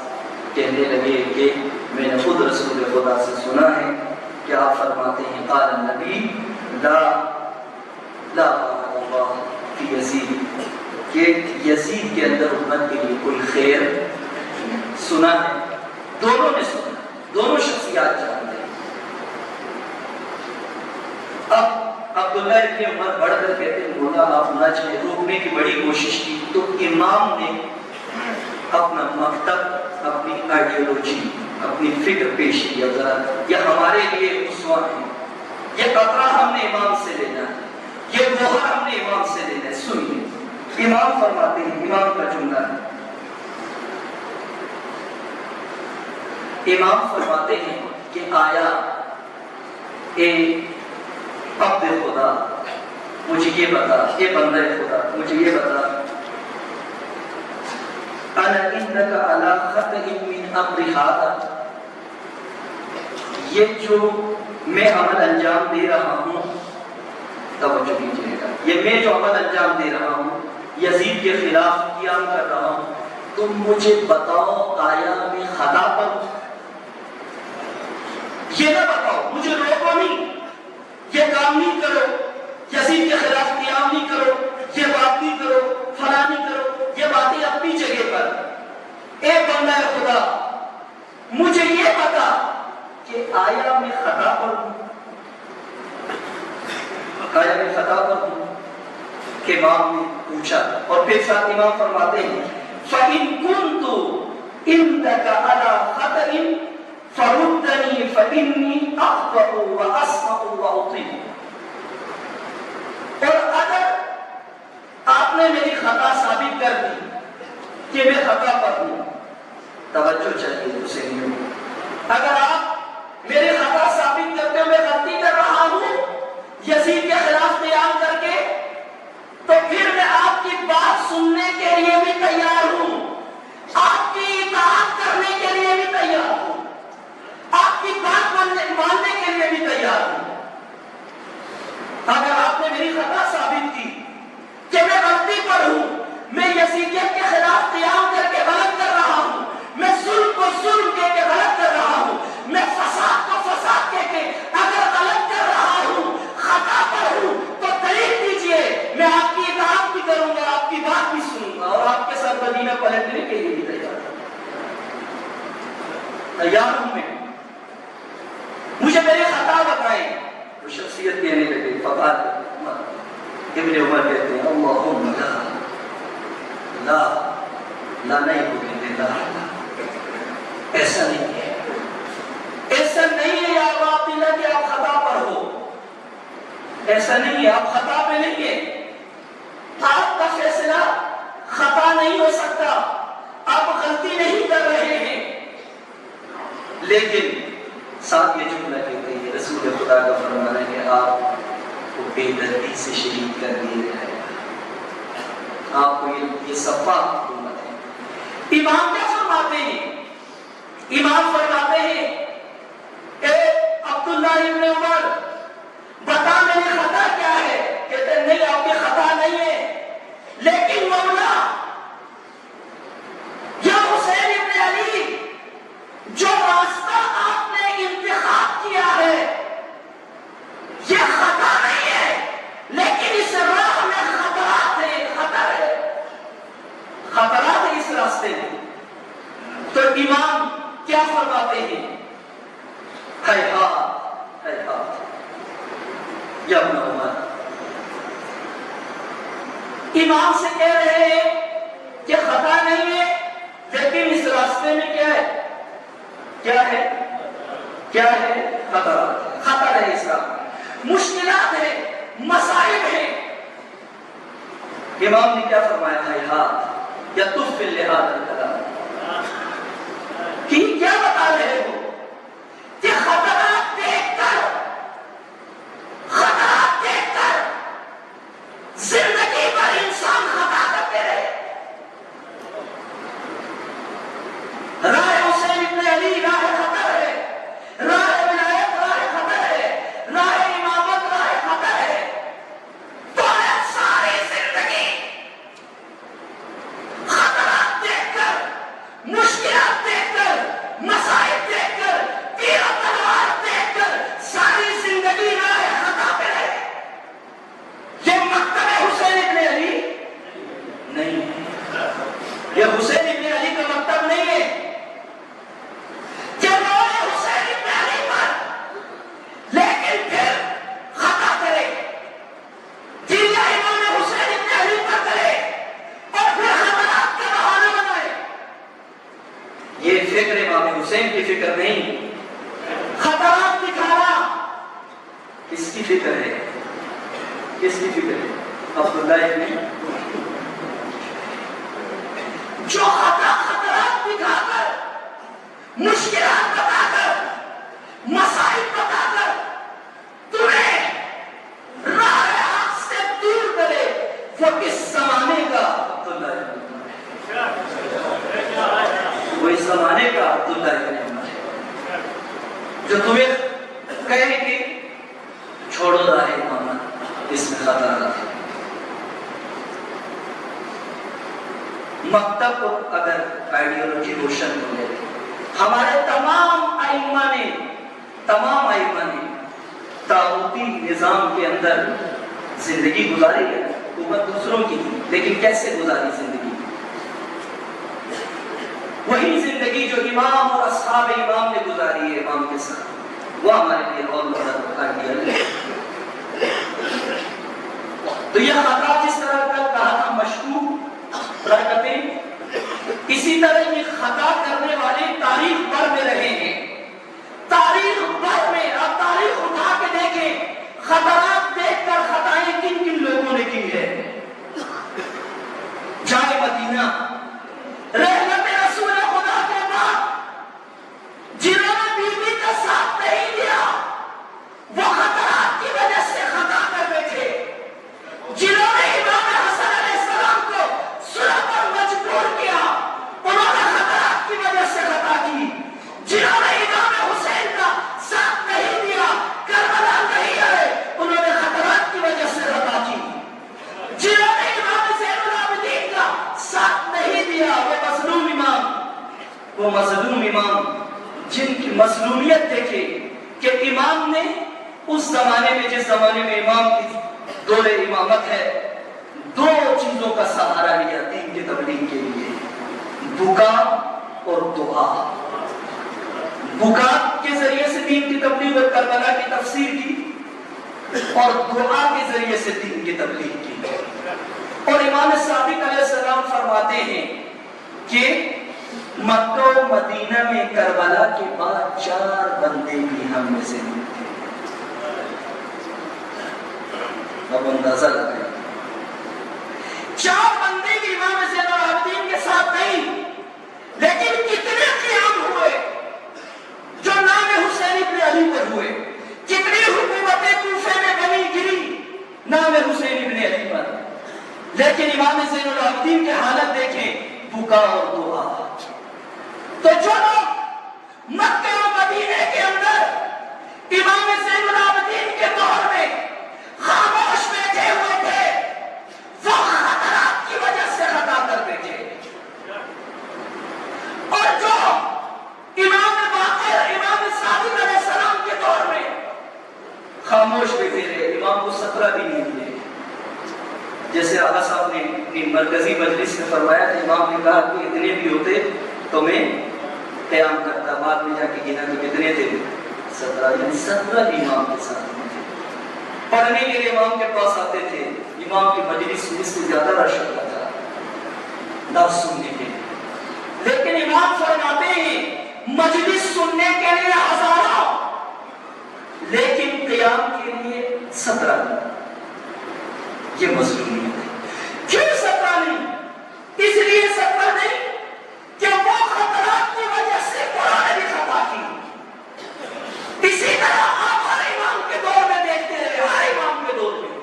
کہنے لگے کہ میں نے خود رسول خدا سے سنا ہے کہ آپ فرماتے ہیں قال النبی لا اللہ فی یزید، کہ یزید کے اندر امت کے لیے کوئی خیر سنا ہے. دونوں نے سنا، دونوں شخصیات جانتے ہیں. اب عبداللہ ابن عمر بڑھ کر کہتے ہیں مولا آپ نہ چاہے، روکنے کی بڑی کوشش کی تو امام نے اپنا مکتب، اپنی آئیڈیالوجی، اپنی فکر پیش کیا. ذرا یہ ہمارے لیے اسوہ ہے، یہ قطرہ ہم نے امام سے لینا ہے، یہ گوہر ہم نے امام سے لینا ہے. سنیے امام فرماتے ہیں، امام کا جملہ ہے، امام فرماتے ہیں کہ آیا اے عبد خدا مجھے یہ بتا، اے بندہ خدا مجھے یہ بتا، انا انک علی خطئ من امر ھذا، یہ جو میں عمل انجام دے رہا ہوں، توجہ کیجیے گا، یہ میں جو عمل انجام دے رہا ہوں، یزید کے خلاف قیام کر رہا ہوں، تم مجھے بتاؤ آیا میں خطا پر ہوں؟ یہ نہ بتاؤ، مجھے روکو نہیں، یہ کام نہیں کرو، یزید کے خلاف قیام نہیں کرو، یہ بات نہیں کرو، فلاں نہیں کرو، یہ باتیں اپنی جگہ پر. اے بندہ خدا مجھے یہ بتا کہ آیا میں خطا پر ہوں، آیا میں خطا پر ہوں؟ کہ امام نے پوچھا اور پھر ساتھ امام فرماتے ہیں فَإِن كُنْتُ عِنْدَكَ عَلَى خَطَئٍ فَرُدَّنِي فَإِنِّي أَخْطَئُ وَأَسْمَعُ وَأُطِيعُ. اور اگر آپ نے میری خطا ثابت کر دی کہ میں خطا پر ہوں، توجہ چاہیے اسے نہیں، اگر آپ میری خطا ثابت کرتے ہو میں غلطی کر رہا ہوں یزید کے خلاف قیام کر کے، تو پھر میں آپ کی بات سننے کے لیے بھی تیار ہوں، آپ کی اطاعت کرنے کے لیے بھی تیار ہوں، آپ کی بات ماننے کے لیے بھی تیار ہوں. اگر آپ نے میری خطا ثابت کی کہ میں غلطی پر ہوں، میں یزیدیت کے خلاف قیام کر کے غلط کر رہا ہوں، میں ظلم کو ظلم کہہ کے غلط کر رہا ہوں، میں فساد کو فساد کہہ کے اگر غلط کر رہا ہوں، خطا پر ہوں، تو دلیل دیجئے، میں آپ کی اطاعت بھی کروں گا، آپ کی بات بھی سنوں گا اور آپ کے ساتھ مدینہ پلٹنے کے لیے بھی تیار ہوں میں. مجھے میرے خطا بتائیں. وہ شخصیت کہنے لگے فقال ابن عمر کہتے ہیں اللہم لا لا لا نہیں بولیں لا، ایسا نہیں ہے، ایسا نہیں ہے یا باطل کہ آپ خطا پر ہو، ایسا نہیں ہے، آپ خطا پہ نہیں ہے، آپ کا فیصلہ خطا نہیں ہو سکتا، آپ غلطی نہیں کر رہے ہیں. لیکن ساتھ یہ جملہ کہتے ہیں رسول خدا کا فرمانا ہے کہ آپ کو بے دردی سے شہید کر دیے جائے گا. آپ کو یہ صفاق حکومت ہے. امام کیا فرماتے ہیں؟ امام فرماتے ہیں اے عبداللہ ابن عمر بتا میری خطا کیا ہے؟ کہتے ہیں نہیں آپ کی خطا نہیں ہے، لیکن مولا یا حسین ابن علی جو راستہ آپ نے انتخاب کیا ہے یہ خطا نہیں ہے، لیکن اس راہ میں خطرات ہے، خطر ہے، خطرات ہے اس راستے میں. تو امام کیا فرماتے ہیں؟ یا ابن عمر امام سے کہہ رہے ہیں کہ خطا نہیں ہے، لیکن اس راستے میں کیا ہے؟ کیا ہے؟ کیا ہے؟ خطرات، خطر ہے، اس کا مشکلات ہے، مسائل ہیں۔ امام نے کیا فرمایا؟ ہاتھ یا تف اللحاظ الکلام، کہ کیا بتا رہے ہو کہ خطرات دیکھ کر زندگی پر انسان خطا کرتے رہے۔ راہ حسین ابن علی راہ خطر ہے، راہ ولایت راہ خطر ہے، راہ امامت راہ خطر ہے، تو ساری زندگی خطرات دیکھ کر، مشکلات دیکھ کر، مسائل دیکھ کر، تیر و تلوار دیکھ کر ساری زندگی راہ خطا پہ رہے۔ یہ مکتب حسین ابن علی نہیں ہے، یہ حسین ابن علی کا مکتب نہیں ہے کہ روئے حسین ابن علی پر لیکن پھر خطا کرے، جیلا امام حسین ابن علی پر کرے اور پھر خطرات کا بہانہ بنائے۔ یہ فکر امام حسین کی فکر نہیں، خطرات دکھانا کس کی فکر ہے؟ کس کی فکر ہے؟ عبداللہ ابن جو خطرات دکھا کر، مشکلات بتا کر، مسائل بتا کر تمہیں راہ حق سے دور کرے، وہ کس زمانے کا عبداللہ ابن وہ اس زمانے کا عبداللہ ابن عمر ہے جو تمہیں کہے کہ چھوڑو راہ امامت، اس میں خطرات ہے۔ مکتب کو اگر آئیڈیالوجی روشن ہو گئے، ہمارے تمام ائمہ نے طاغوتی نظام کے اندر زندگی گزاری ہے، حکومت دوسروں کی تھی، لیکن کیسے گزاری زندگی؟ وہی زندگی جو امام اور اصحاب امام نے گزاری ہے امام کے ساتھ، وہ ہمارے لیے بہت بڑا آئیڈیل ہے۔ تو یہ خطا جس طرح کا کہا تھا مشکوک برکتیں، اسی طرح یہ خطا کرنے والے تاریخ بھر میں رہے ہیں، تاریخ بھر میں۔ اب تاریخ اٹھا کے دیکھیں، خطرات دیکھ کر خطائیں کن کن لوگوں نے کی ہے۔ جائے مدینہ، رحمت رسول خدا کے بعد جنہوں نے بیوی کا ساتھ نہیں دیا، وہ خطرات کی وجہ سے خطا کر بیٹھے۔ جنہوں نے امام حسن علیہ السلام کو صلح پر مجبور کیا، انہوں نے خطرات کی وجہ سے خطا کی۔ جنہوں نے امام حسین کا ساتھ نہیں دیا، کربلا نہیں آئے، انہوں نے خطرات کی وجہ سے خطا کی۔ جنہوں نے امام زین العابدین کا ساتھ نہیں دیا، وہ مظلوم امام جن کی مظلومیت دیکھے کہ امام نے اس زمانے میں، جس زمانے میں امام کی دور امامت ہے، دو چیزوں کا سہارا لیا دین کی تبلیغ کے لیے، بکا اور دعا۔ بکا کے ذریعے سے دین کی تبلیغ اور کربلا کی تفسیر کی، اور دعا کے ذریعے سے دین کی تبلیغ کی۔ اور امام صادق علیہ السلام فرماتے ہیں کہ مکہ و مدینہ میں کربلا کے بعد 4 بندے بھی ہم میں سے نہیں تھے۔ اب اندازہ لگائیں، 4 بندے بھی امام زین العابدین کے ساتھ نہیں، لیکن کتنے قیام ہوئے جو نام حسین ابن علی پر ہوئے، کتنی حکومتیں کوفے میں بنی گری نام حسین ابن علی پر، لیکن امام زین العابدین کی حالت دیکھیں، بکا اور دعا۔ تو جو لوگ مکہ و مدینے کے اندر امام زین العابدین کے دور میں خاموش بیٹھے ہوئے تھے، وہ خطرات کی وجہ سے خطا کر بیٹھے، اور جو امام باقر، امام صادق علیہ السلام کے دور میں خاموش بیٹھے رہے، امام کو 17 بھی نہیں ملے۔ جیسے آغا صاحب نے اپنی مرکزی مجلس میں فرمایا کہ امام نے کہا کہ اتنے بھی ہوتے تو میں قیام کرتا، بعد میں جا کے گنا تو کتنے تھے؟ 17 بھی امام کے ساتھ تھے۔ پڑھنے کے لیے امام کے پاس آتے تھے، امام کی مجلس میں سے زیادہ رش ہوتا تھا درس سننے کے لیے، لیکن امام فرماتے ہیں مجلس سننے کے لیے ہزاروں، لیکن قیام کے لیے 17۔ یہ مظلومیت ہے۔ کیوں 17 نہیں؟ اس لیے 17 نہیں کہ وہ خطرات کی وجہ سے قرآن نے بھی خطا کی۔ اسی طرح آپ ہر امام کے دور میں دیکھتے رہے، ہر امام کے دور میں،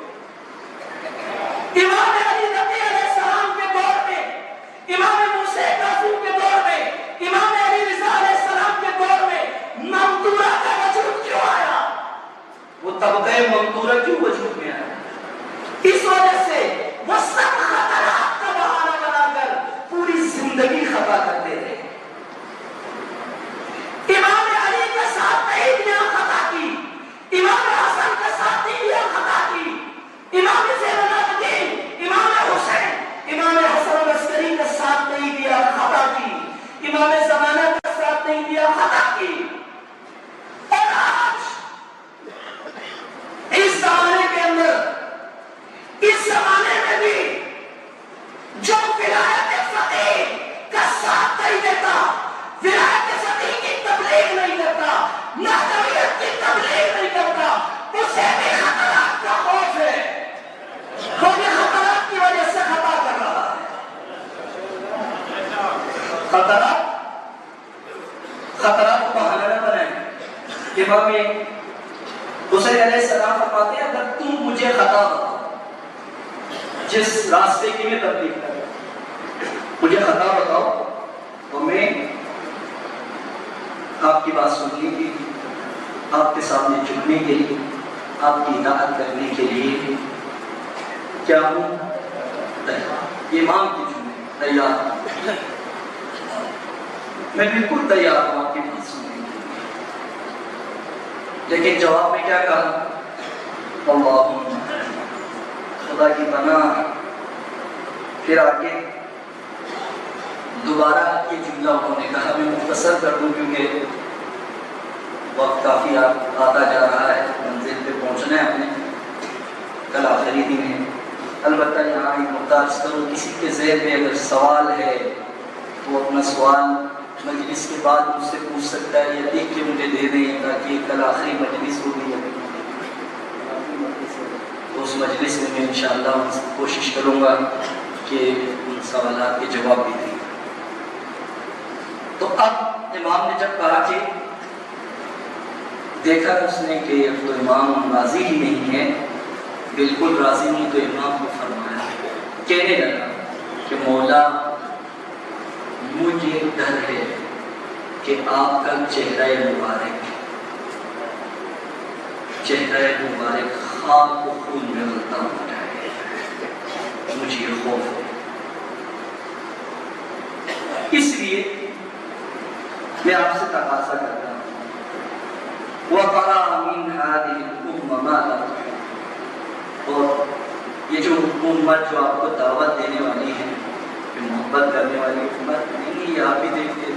امام علی نبی علیہ السلام کے دور میں، امام موسیٰ کاظم کے دور میں، امام علی رضا علیہ السلام کے دور میں ممتورہ کا وجود کیوں آیا؟ وہ طبقہ ممتورہ کیوں وجود میں آیا؟ اس وجہ سے وہ سب خطرات کا بہانہ بنا کر پوری زندگی خطا کرتے رہے۔ امام علی کے ساتھ نہیں دیا خطا کی، امام حسن کے ساتھ نہیں دیا خطا کی، امام زین العابدین، امام حسین، امام حسن عسکری کے ساتھ نہیں دیا خطا کی، امام زمانہ کے ساتھ نہیں دیا خطا کی۔ اور آج اس زمانے کے اندر، اس زمانے میں بھی جو ولایت فقیہ کا ساتھ نہیں دیتا، ولایت فقیہ کی تبلیغ نہیں کرتا، نحویت کی تبلیغ نہیں کرتا، اسے بھی خطرات کا خوف ہے، وہ بھی خطرات کی وجہ سے خطا کر رہا ہے۔ خطرات کو بہانہ نہ بنائیں۔ امام حسین علیہ السلام فرماتے ہیں اگر تم مجھے خطا بتاؤ جس راستے کی میں تبلیغ کر رہا ہوں، مجھے خطا بتاؤ تو میں آپ کی بات سننے کے لیے، آپ کے سامنے جھکنے کے لیے، آپ کی اطاعت کرنے کے لیے کیا ہوں؟ تیار۔ امام کی جملے تیار، میں بالکل تیار ہوں آپ کی بات سننے کے لیے، لیکن جواب میں کیا کہا؟ اللہم، خدا کی پناہ۔ پھر آگے دوبارہ یہ جملہ انہوں نے کہا، میں مختصر کر دوں کیونکہ وقت کافی آتا جا رہا ہے، منزل پہ پہنچنا ہے ہمیں، کل آخری دن ہے۔ البتہ یہاں ایک مختصر کروں، کسی کے ذہن میں اگر سوال ہے وہ اپنا سوال مجلس کے بعد مجھ سے پوچھ سکتا ہے، یا لکھ کے مجھے دے دیں تاکہ کل آخری مجلس ہوگی، اس مجلس میں میں انشاءاللہ کوشش کروں گا کہ ان سوالات کے جواب بھی دیں۔ تو اب امام نے جب کہا کہ دیکھا اس نے کہ اب تو امام راضی ہی نہیں ہے، بالکل راضی نہیں، تو امام کو فرمایا، کہنے لگا کہ مولا مجھے ڈر ہے کہ آپ کا چہرہ مبارک خاک و خون میں غلطہ ہو جائے، مجھے یہ خوف ہے۔ اس لیے میں آپ سے تقاضا کرتا ہوں، وَقَرَى مِنْ هَذِهِ الْأُمَّةِ مَا لَا تُحِبُّ، اور یہ جو امت جو آپ کو دعوت دینے والی ہے کہ محبت کرنے والی امت نہیں، یہ آپ بھی دیکھتے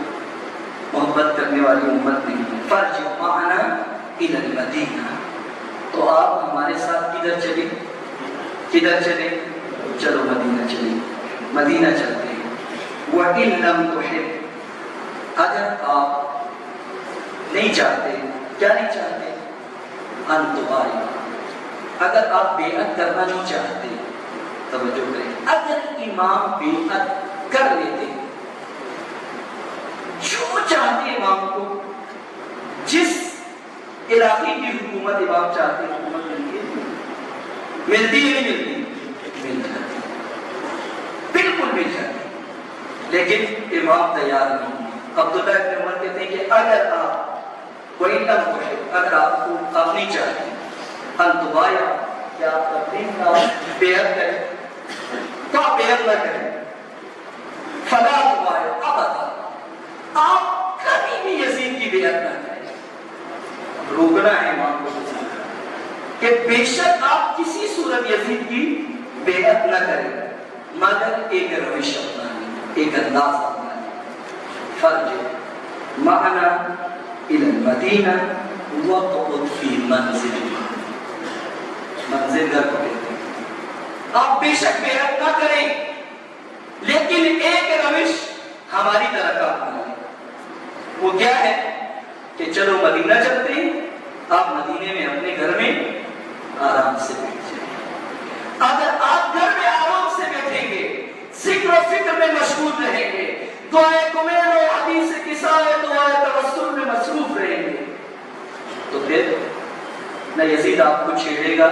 محبت کرنے والی امت نہیں ہے، فَارْجِعْ مَعَنَا إِلَى الْمَدِينَةِ، تو آپ ہمارے ساتھ کدھر چلیں؟ چلو مدینہ چلیں، مدینہ چلتے ہیں۔ وَإِن لَمْ تُحِبْ، اگر آپ نہیں چاہتے، کیا نہیں چاہتے؟ أَن تُبَايِعَ، اگر آپ بیعت کرنا نہیں چاہتے، توجہ کریں، اگر امام بیعت کر لیتے، جو چاہتے امام کو، جس علاقے کی حکومت امام چاہتے ہیں حکومت ملتی ہے نہیں ملتی؟ مل جاتی، بالکل مل جاتی، لیکن امام تیار نہیں۔ عبداللہ ابن عمر کہتے ہیں کہ اگر آپ کوئی نہ پوچھے، اگر آپ کو آپ نہیں چاہتے انتبایا کہ آپ تقریب کا بیعت کریں، تو آپ بیعت نہ کریں، فلا تبایا ابدا، آپ کبھی بھی یزید کی بیعت نہ کریں۔ روکنا ہے امام کو کہ بے شک آپ کسی صورت یزید کی بیعت نہ کریں، مگر ایک روش اپنائیں، ایک انداز اپنائیں۔ فَارْجِعْ مَعَنَا إِلَى الْمَدِينَةِ وَاقْعُدْ فِي مَنْزِلِنَا، منزل گھر کو کہتے ہیں، آپ بے شک بیعت نہ کریں، لیکن ایک روش ہماری طرح کا اپنائیں۔ وہ کیا ہے کہ چلو مدینہ چلتے ہیں، آپ مدینے میں اپنے گھر میں آرام سے بیٹھ جائیں۔ اگر آپ گھر میں آرام سے بیٹھیں گے، ذکر و فکر میں مشغول رہیں گے، دعائے کمیل و حدیث کسائے دعائے توسل میں مصروف رہیں گے، تو پھر نہ یزید آپ کو چھیڑے گا،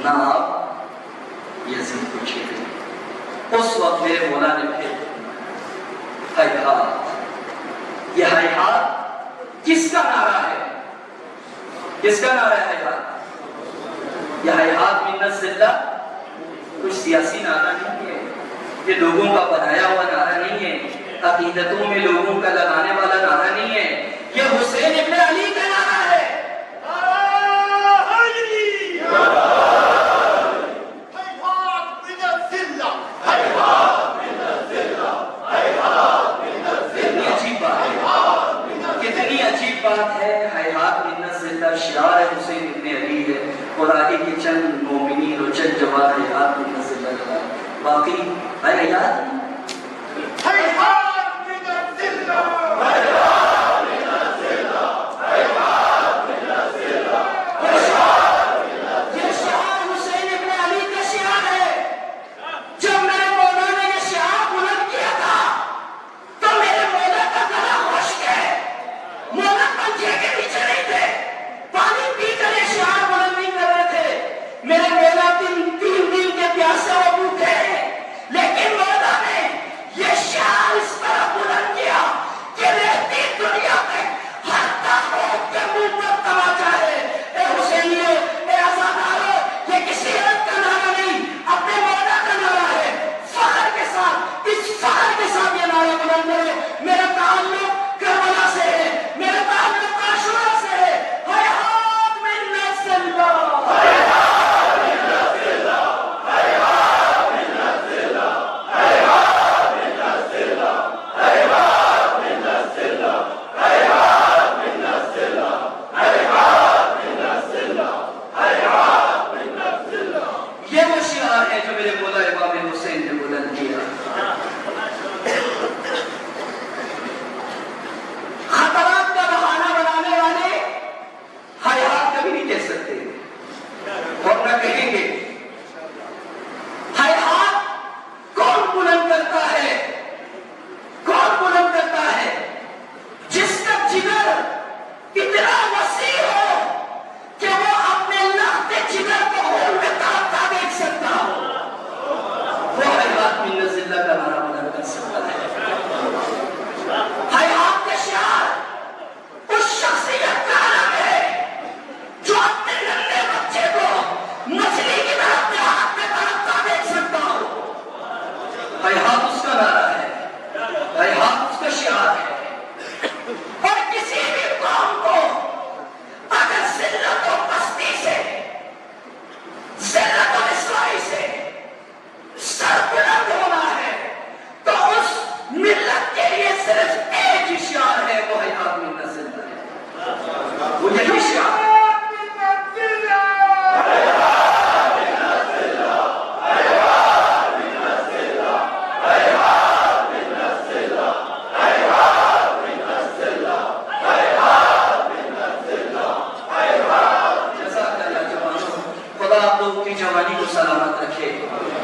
نہ آپ یزید کو چھیڑے گا۔ اس وقت میرے مولا نے پھر ہیہات، یہ ہیہات کس کا نعرہ ہے؟ کس کا نعرہ ہے ہیہات؟ یہ ہیہات من الذلہ کچھ سیاسی نعرہ نہیں ہے، یہ لوگوں کا بنایا ہوا نعرہ نہیں ہے، عقیدتوں میں لوگوں کا لگانے والا نعرہ نہیں ہے، یہ حسین ابن علی کا نعرہ ہے۔ کتنی عجیب بات ہے، ہیہات من الذلہ شعار حسین ابن علی ہے، اور آگے کے چند مومنین اور چند جوان ہیہات من الذلہ کا باقی ہیہات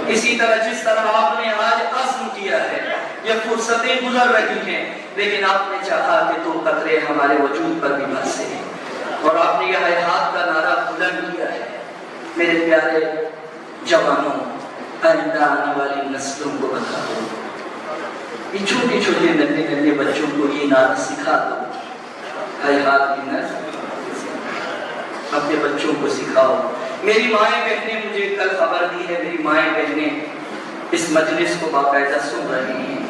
اسی طرح جس طرح آپ نے آج عزم کیا ہے، یہ فرصتیں گزر رہی ہیں، لیکن آپ نے چاہا کہ دو قطرے ہمارے وجود پر بھی برسے، اور آپ نے یہ ہیہات کا نعرہ بلند کیا ہے۔ میرے پیارے جوانوں، آئندہ آنے والی نسلوں کو بتا دو، یہ چھوٹے چھوٹے ننھے ننھے بچوں کو یہ نعرہ سکھا دو، ہیہات کی نسل اپنے بچوں کو سکھاؤ۔ میری مائیں بہنیں مجھے کل خبر دی ہے، میری مائیں بہنیں اس مجلس کو باقاعدہ سن رہی ہیں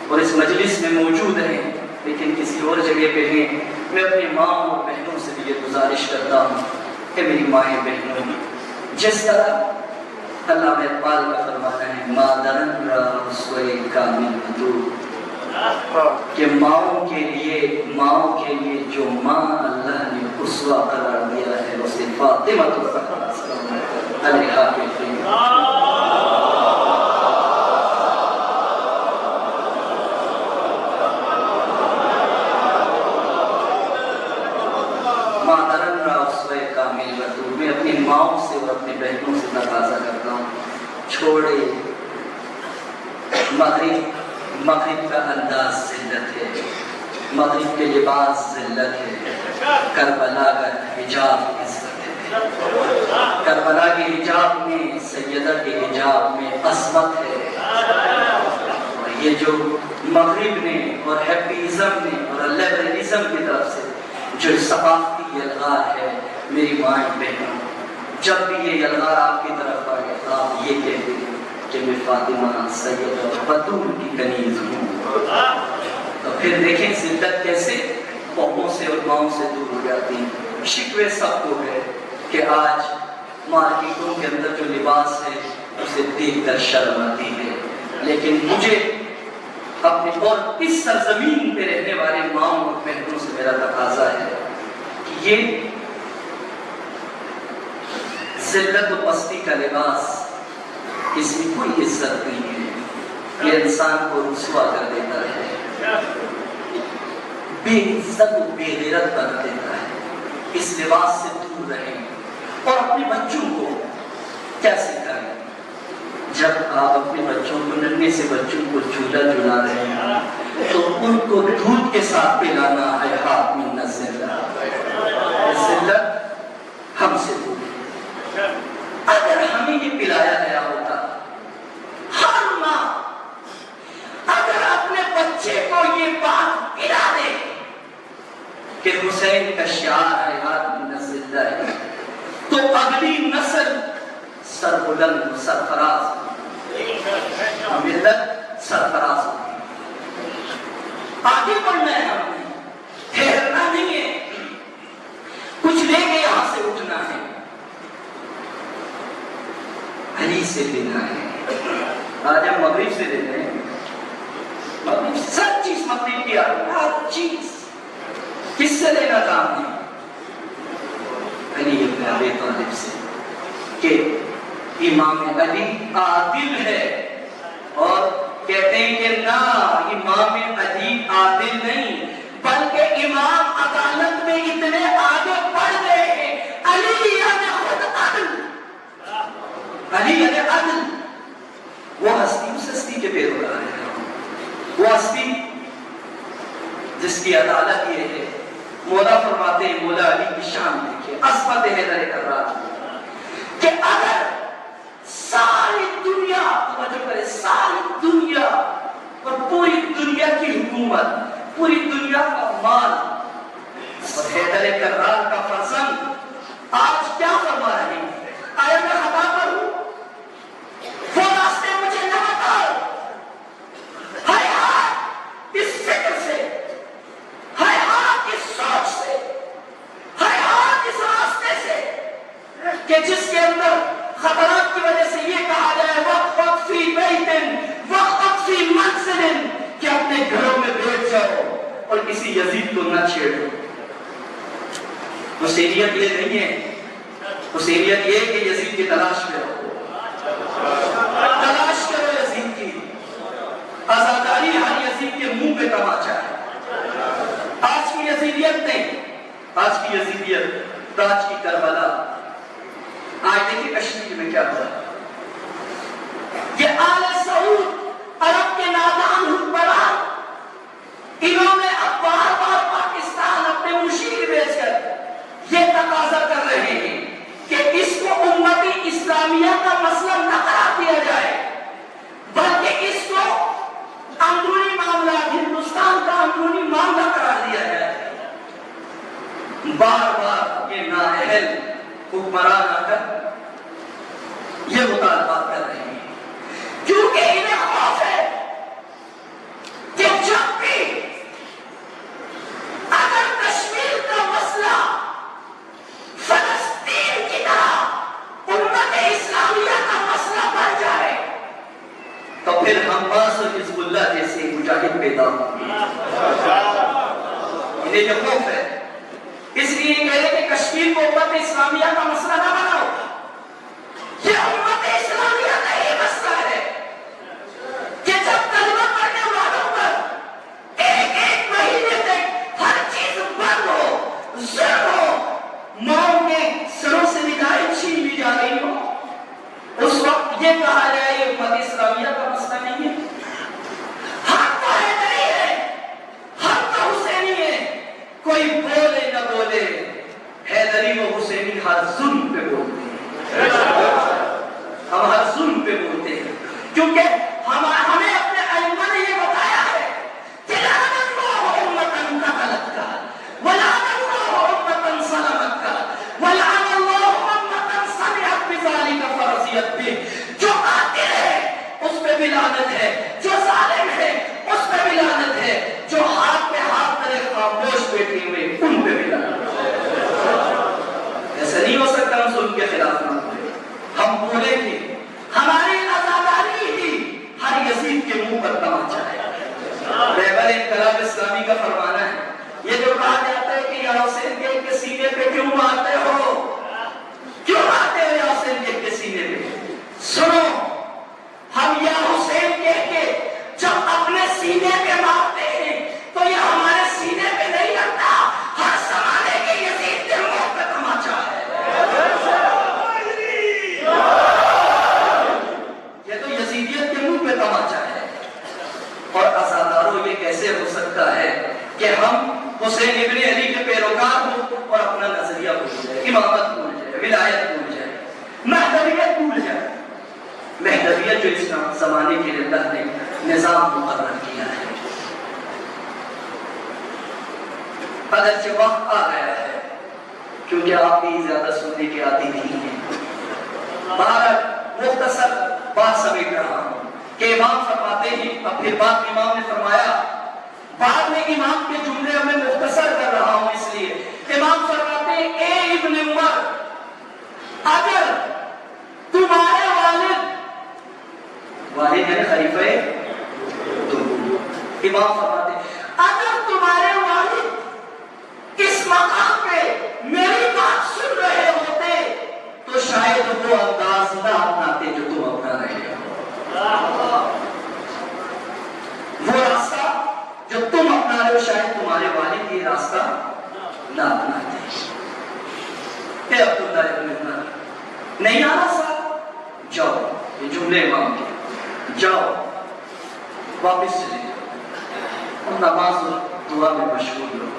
اور اس مجلس میں موجود ہیں، لیکن کسی اور جگہ پہ ہیں۔ میں اپنی ماں اور بہنوں سے بھی یہ گزارش کرتا ہوں کہ میری مائیں بہنوں، جس طرح اللہ اقبال کا فرمانا ہے مادرن را سوئے کامل مدور، کہ ماؤں کے لیے جو ماں اللہ نے اسوہ قرار دیا ہے اسے فاطمہ الزہرا علیہا کہتے ہیں۔ چھوڑے مغرب کا انداز ذلت ہے، مغرب کے لباس ذلت ہے، کربلا کا حجاب عزت ہے، کربلا کے حجاب میں، سیدہ کے حجاب میں عظمت ہے۔ اور یہ جو مغرب نے اور ہیپیزم نے اور لیبرلزم کی طرف سے جو ثقافتی یلغار ہے، میری مائیں بہنوں، جب بھی یہ یلغار آپ کی طرف آئے آپ یہ کہتے ہیں کہ میں فاطمہ سیدہ بطول کی کنیز ہوں۔ تو پھر دیکھیں ذلت کیسے پاؤں سے اور پاؤں سے دور ہو جاتی ہیں۔ شکوے سب کو ہے کہ آج مارکیٹوں کے اندر جو لباس ہے اسے دیکھ کر شرم آتی ہے، لیکن مجھے اپنے اور اس سرزمین پہ رہنے والے ماؤں اور بہنوں سے میرا تقاضا ہے کہ یہ ذلت و پستی کا لباس، اس میں کوئی عزت نہیں ہے، یہ انسان کو رسوا کر دیتا ہے، بے عزت و بے غیرت بنا دیتا ہے۔ اس لباس سے دور رہیں اور اپنے بچوں کو کیا سکھائیں؟ جب آپ اپنے بچوں کو، ننھے سے بچوں کو جھولا جھلا رہے ہیں تو ان کو دودھ کے ساتھ پلانا ہے، ہاتھ میں نہ ذلت ہم سے دور ہے۔ اگر ہمیں یہ پلایا گیا ہوتا، ہر ماں اگر اپنے بچے کو یہ بات پلا دے کہ حسین کا شعار ہے ہاتھ میں نہ ذلت ہے، تو اگلی نسل سربلند سرفراز ملت سرفراز ہوگی۔ آگے بڑھنا ہے، ہم نے ٹھہرنا نہیں ہے، کچھ لے کے یہاں سے اٹھنا ہے، علی سے لینا ہے۔ آج ہم مغرب سے لے رہے ہیں، مغرب سب چیز مغرب کی آ رہی ہے، ہر چیز کس سے لینا کام ہے؟ علی ابن ابی طالب سے، کہ امام علی عادل ہے، اور کہتے ہیں کہ نہ، امام علی عادل نہیں بلکہ امام عدالت میں اتنے آگے بڑھ گئے ہیں، علی یعنی خود عدل، علی یعنی عدل۔ وہ ہستی اس ہستی کے پیروکار ہے، وہ ہستی جس کی عدالت یہ ہے۔ مولا فرماتے ہیں، مولا علی کی شان دیکھیں، عظمت حیدر کرار، کہ اگر ساری دنیا، توجہ کرے، ساری دنیا اور پوری دنیا کی حکومت، پوری دنیا کا مال اور حیدر کرار کا فرزند آج کیا فرما رہے ہیں؟ آیا میں خطا کروں؟ وہ راستے مجھے نہ بتاؤ، ہائے ہاتھ اس فکر سے، ہائے ہاتھ اس سوچ سے، ہائے ہاتھ اس راستے سے کہ جس کے اندر خطرات کی وجہ سے یہ کہا جائے وقت فی بیتن وقت فی منزل، کہ اپنے گھروں میں بیٹھ جاؤ اور کسی یزید کو نہ چھیڑو۔ حسینیت یہ نہیں ہے، حسینیت یہ کہ یزید کی تلاش میں رہو، تلاش کرو یزید کی، آزاداری ہر یزید کے منہ پہ تماچا ہے۔ آج کی یزیدیت نہیں، آج کی یزیدیت تاج کی کربلا۔ آج دیکھیں کشمیر میں کیا ہوا، یہ آل سعود عرب کے نادان حکمران، انہوں نے اب بار بار پاکستان اپنے مشیر بیچ کر یہ تقاضا کر رہے ہیں کہ اس کو امت اسلامیہ کا مسئلہ نہ قرار دیا جائے، بلکہ اس کو اندرونی معاملہ، ہندوستان کا اندرونی معاملہ قرار دیا جائے۔ بار بار یہ نااہل حکمران آ کر یہ مطالبات کر رہے ہیں، کیونکہ انہیں خوف ہے کہ جب بھی اگر کشمیر کا مسئلہ فلسطین کی طرح امت اسلامیہ کا مسئلہ بن جائے تو پھر حماس اور حزب اللہ جیسے مجاہد پیدا ہوں گے۔ انہیں یہ خوف ہے، اس لیے کہہ رہے کہ کشمیر کو امت اسلامیہ کا مسئلہ نہ بناؤ، یہ امت اسلامیہ کا ہی مسئلہ ہے کہ جب کلمہ پڑھنے والوں پر ایک ایک مہینے تک ہر چیز بند ہو، ظلم ہو، ماؤں کے سروں سے نگاہیں چھین لی جا رہی ہو، اس وقت یہ کہا جائے کے منہ پر تماچا ہے۔ رہبر انقلاب اسلامی کا فرمانا ہے، یہ جو کہا جاتا ہے کہ یا حسین کے سینے پہ کیوں مارتے ہو، کیوں مارتے ہو یا حسین کے سینے پہ؟ سنو، ہم یا حسین کہہ کے جب اپنے سینے پہ مارتے ہیں تو یہ ہمارے سینے پہ نہیں لگتا، ہر زمانے کے یزید کے منہ پہ تماچا ہے۔ یہ تو یزیدیت کے منہ پہ تماچا ہے۔ اور عزاداروں، یہ کیسے ہو سکتا ہے کہ ہم حسین ابن علی کے پیروکار ہوں اور اپنا نظریہ بھول جائے، امامت بھول جائے، ولایت بھول جائے، مہدویت بھول جائے؟ مہدویت جو اس زمانے کے لیے اللہ نے نظام مقرر کیا ہے، اگرچہ وقت آ گیا ہے کیونکہ آپ بھی زیادہ سننے کے عادی نہیں ہیں، بہرحال مختصر بات سمیٹ رہا ہوں کہ امام فرماتے ہیں، اب پھر بات امام نے فرمایا، بعد میں امام کے جملے میں مختصر کر رہا ہوں اس لیے۔ امام فرماتے ہیں، اے ابن عمر، اگر تمہارے والد یعنی خلیفہ امام فرماتے ہیں، اگر تمہارے والد اس مقام پہ میری بات سن رہے ہوتے تو شاید وہ انداز نہ اپناتے جو تم اپنا رہے ہو، وہ راستہ جو تم اپنا رہے ہو شاید تمہارے والد یہ راستہ نہ اپناتے۔ اے عبداللہ ابن عمر، نہیں آنا صاحب، جاؤ، یہ جملے امام کے، جاؤ واپس چلے جاؤ اور نماز اور دعا میں مشغول رہو،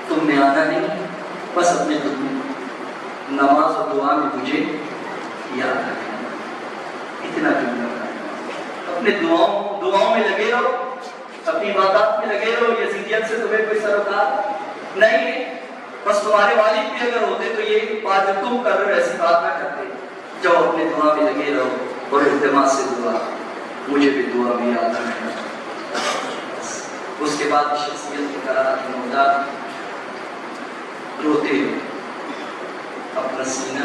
تم نے آنا نہیں، بس اپنے نماز اور دعا میں مجھے یاد رکھنا، اتنا جملہ اپنے دعاؤں میں لگے رہو، اپنی عبادات میں لگے رہو، یزیدیت سے تمہیں کوئی سروکار نہیں ہے، بس تمہارے والد بھی اگر ہوتے تو یہ بات جو تم کر رہے ہو ایسی بات نہ کرتے، جاؤ اپنے دعا میں لگے رہو اور التماس سے دعا، مجھے بھی دعا میں یاد رکھنا۔ اس کے بعد شخصیت کی طرح کی مولا روتے ہو اپنا سینہ،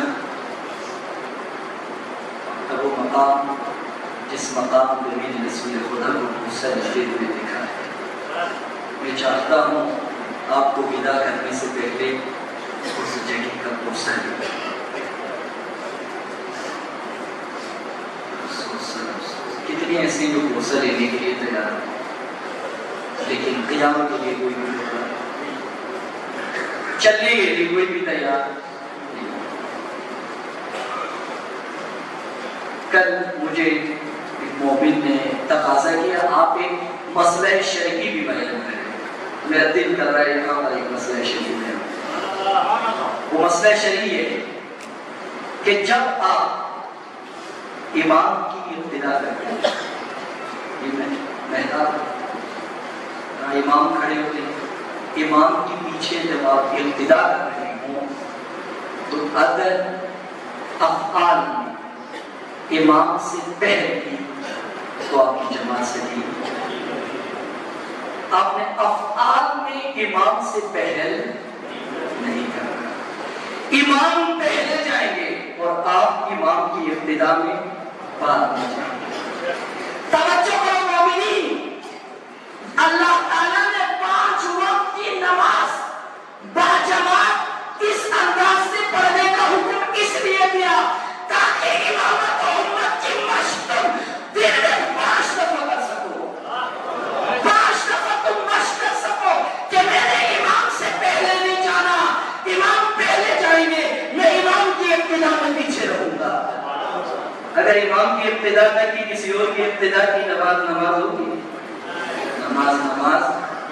اب وہ مقام جس مقام پہ میرے رسول خدا کو غصہ لگتے ہوئے دیکھا ہے، میں چاہتا ہوں آپ کو ودا کرنے سے پہلے اس جگہ کا غصہ لے۔ کتنے ایسے جو غصہ لینے کے لیے تیار ہیں لیکن قیامت کے لیے کوئی بھی ہوگا، چلنے کے لیے کوئی بھی تیار نہیں۔ کل مجھے ایک مومن نے تقاضا کیا، آپ ایک مسئلہ شرعی بھی بیان کریں، میرا دل کر رہا ہے یہاں پر ایک مسئلہ شرعی ہے۔ وہ مسئلہ شرعی ہے کہ جب آپ امام کی ابتدا کرتے ہیں، امام کھڑے ہوتے ہیں، امام کے پیچھے جب آپ ابتدا کر رہے ہوں تو اگر افعال میں امام سے پہلے کی تو آپ کی جماعت سے تھی، آپ نے افعال میں امام سے پہل نہیں کرنا، امام پہلے جائیں گے اور آپ امام کی ابتدا میں بعد میں جائیں گے۔ توجہ کرو مومنین، اللہ تعالیٰ نے 5 وقت کی نماز باجماعت اس انداز سے پڑھنے کا حکم اس لیے دیا تاکہ امامت و امت کی مشق تم دن میں 5 دفعہ کر سکو، 5 دفعہ تم مشق کر سکو کہ میں نے امام سے پہلے نہیں جانا، امام پہلے جائیں گے، میں امام کی ابتدا میں پیچھے رہوں گا۔ اگر امام کی ابتدا نہ کی کسی اور کی ابتدا کی نماز ہوگی، نماز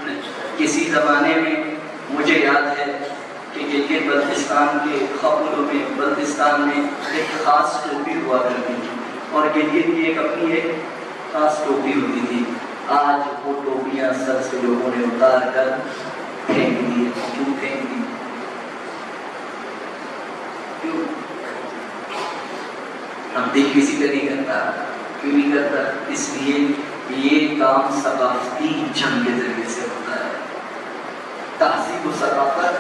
نہیں۔ کسی زمانے میں مجھے یاد ہے کہ گلگت بلتستان کے خبروں میں بلتستان میں ایک خاص ٹوپی ہوا کرتی تھی اور گلگت کی ایک اپنی ایک خاص ٹوپی ہوتی تھی۔ آج وہ ٹوپیاں سر سے لوگوں نے اتار کر پھینک دی۔ کیوں پھینک دی؟ کیوں؟ ہم دیکھ کسی کا نہیں کرتا، کیوں نہیں کرتا؟ اس لیے یہ کام ثقافتی جنگ کے ذریعے سے ہوتا ہے، تہذیب و ثقافت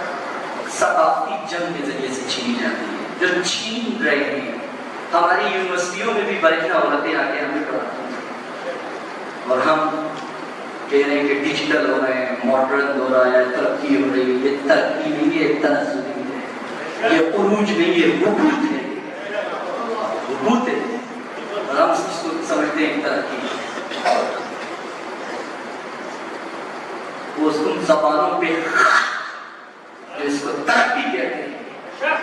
ثقافتی جنگ کے ذریعے سے چھینی جاتی ہے، جو چھین رہے ہیں۔ ہماری یونیورسٹیوں میں بھی برہنہ عورتیں آ کے ہمیں پڑھاتی ہیں، اور ہم کہہ رہے ہیں کہ ڈیجیٹل ہو رہے ہیں، ماڈرن ہو رہا ہے، ترقی ہو رہی ہے. یہ ترقی نہیں ہے، تنزل نہیں ہے، یہ عروج نہیں ہے، حبوط ہے. حبوط ہے. اور ہم اس کو سمجھتے ہیں ترقی. وہ ان زبانوں پہ جو اس کو ترقی کہتے ہیں.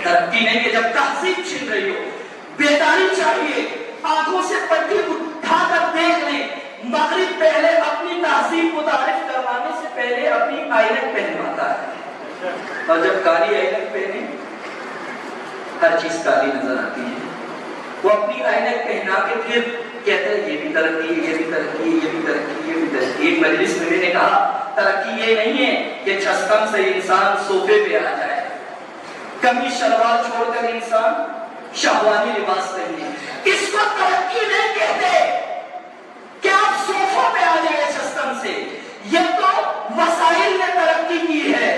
ترقی نہیں ہے. جب تہذیب چھن رہی ہو، بیداری چاہیے. آنکھوں سے پٹی اٹھا کر دیکھ لیں. مغرب پہلے اپنی تہذیب متعارف کروانے سے پہلے اپنی آئینک پہنواتا ہے، اور جب کالی آئینک پہنے ہر چیز کالی نظر آتی ہے. وہ اپنی آئینک پہنا کے پھر کہتے ہیں یہ بھی ترقی ہے، یہ بھی ترقی ہے، یہ بھی ترقی، یہ بھی ترقی. ایک مجلس میں نے کہا ترقی یہ نہیں ہے کہ چھستم سے انسان صوفے پہ آ جائے، کمی شلوار چھوڑ کر انسان شہوانی لباس پہنے. اس کو ترقی نہیں کہتے کہ آپ صوفوں پہ آ جائے چھستم سے. یہ تو وسائل نے ترقی کی ہے.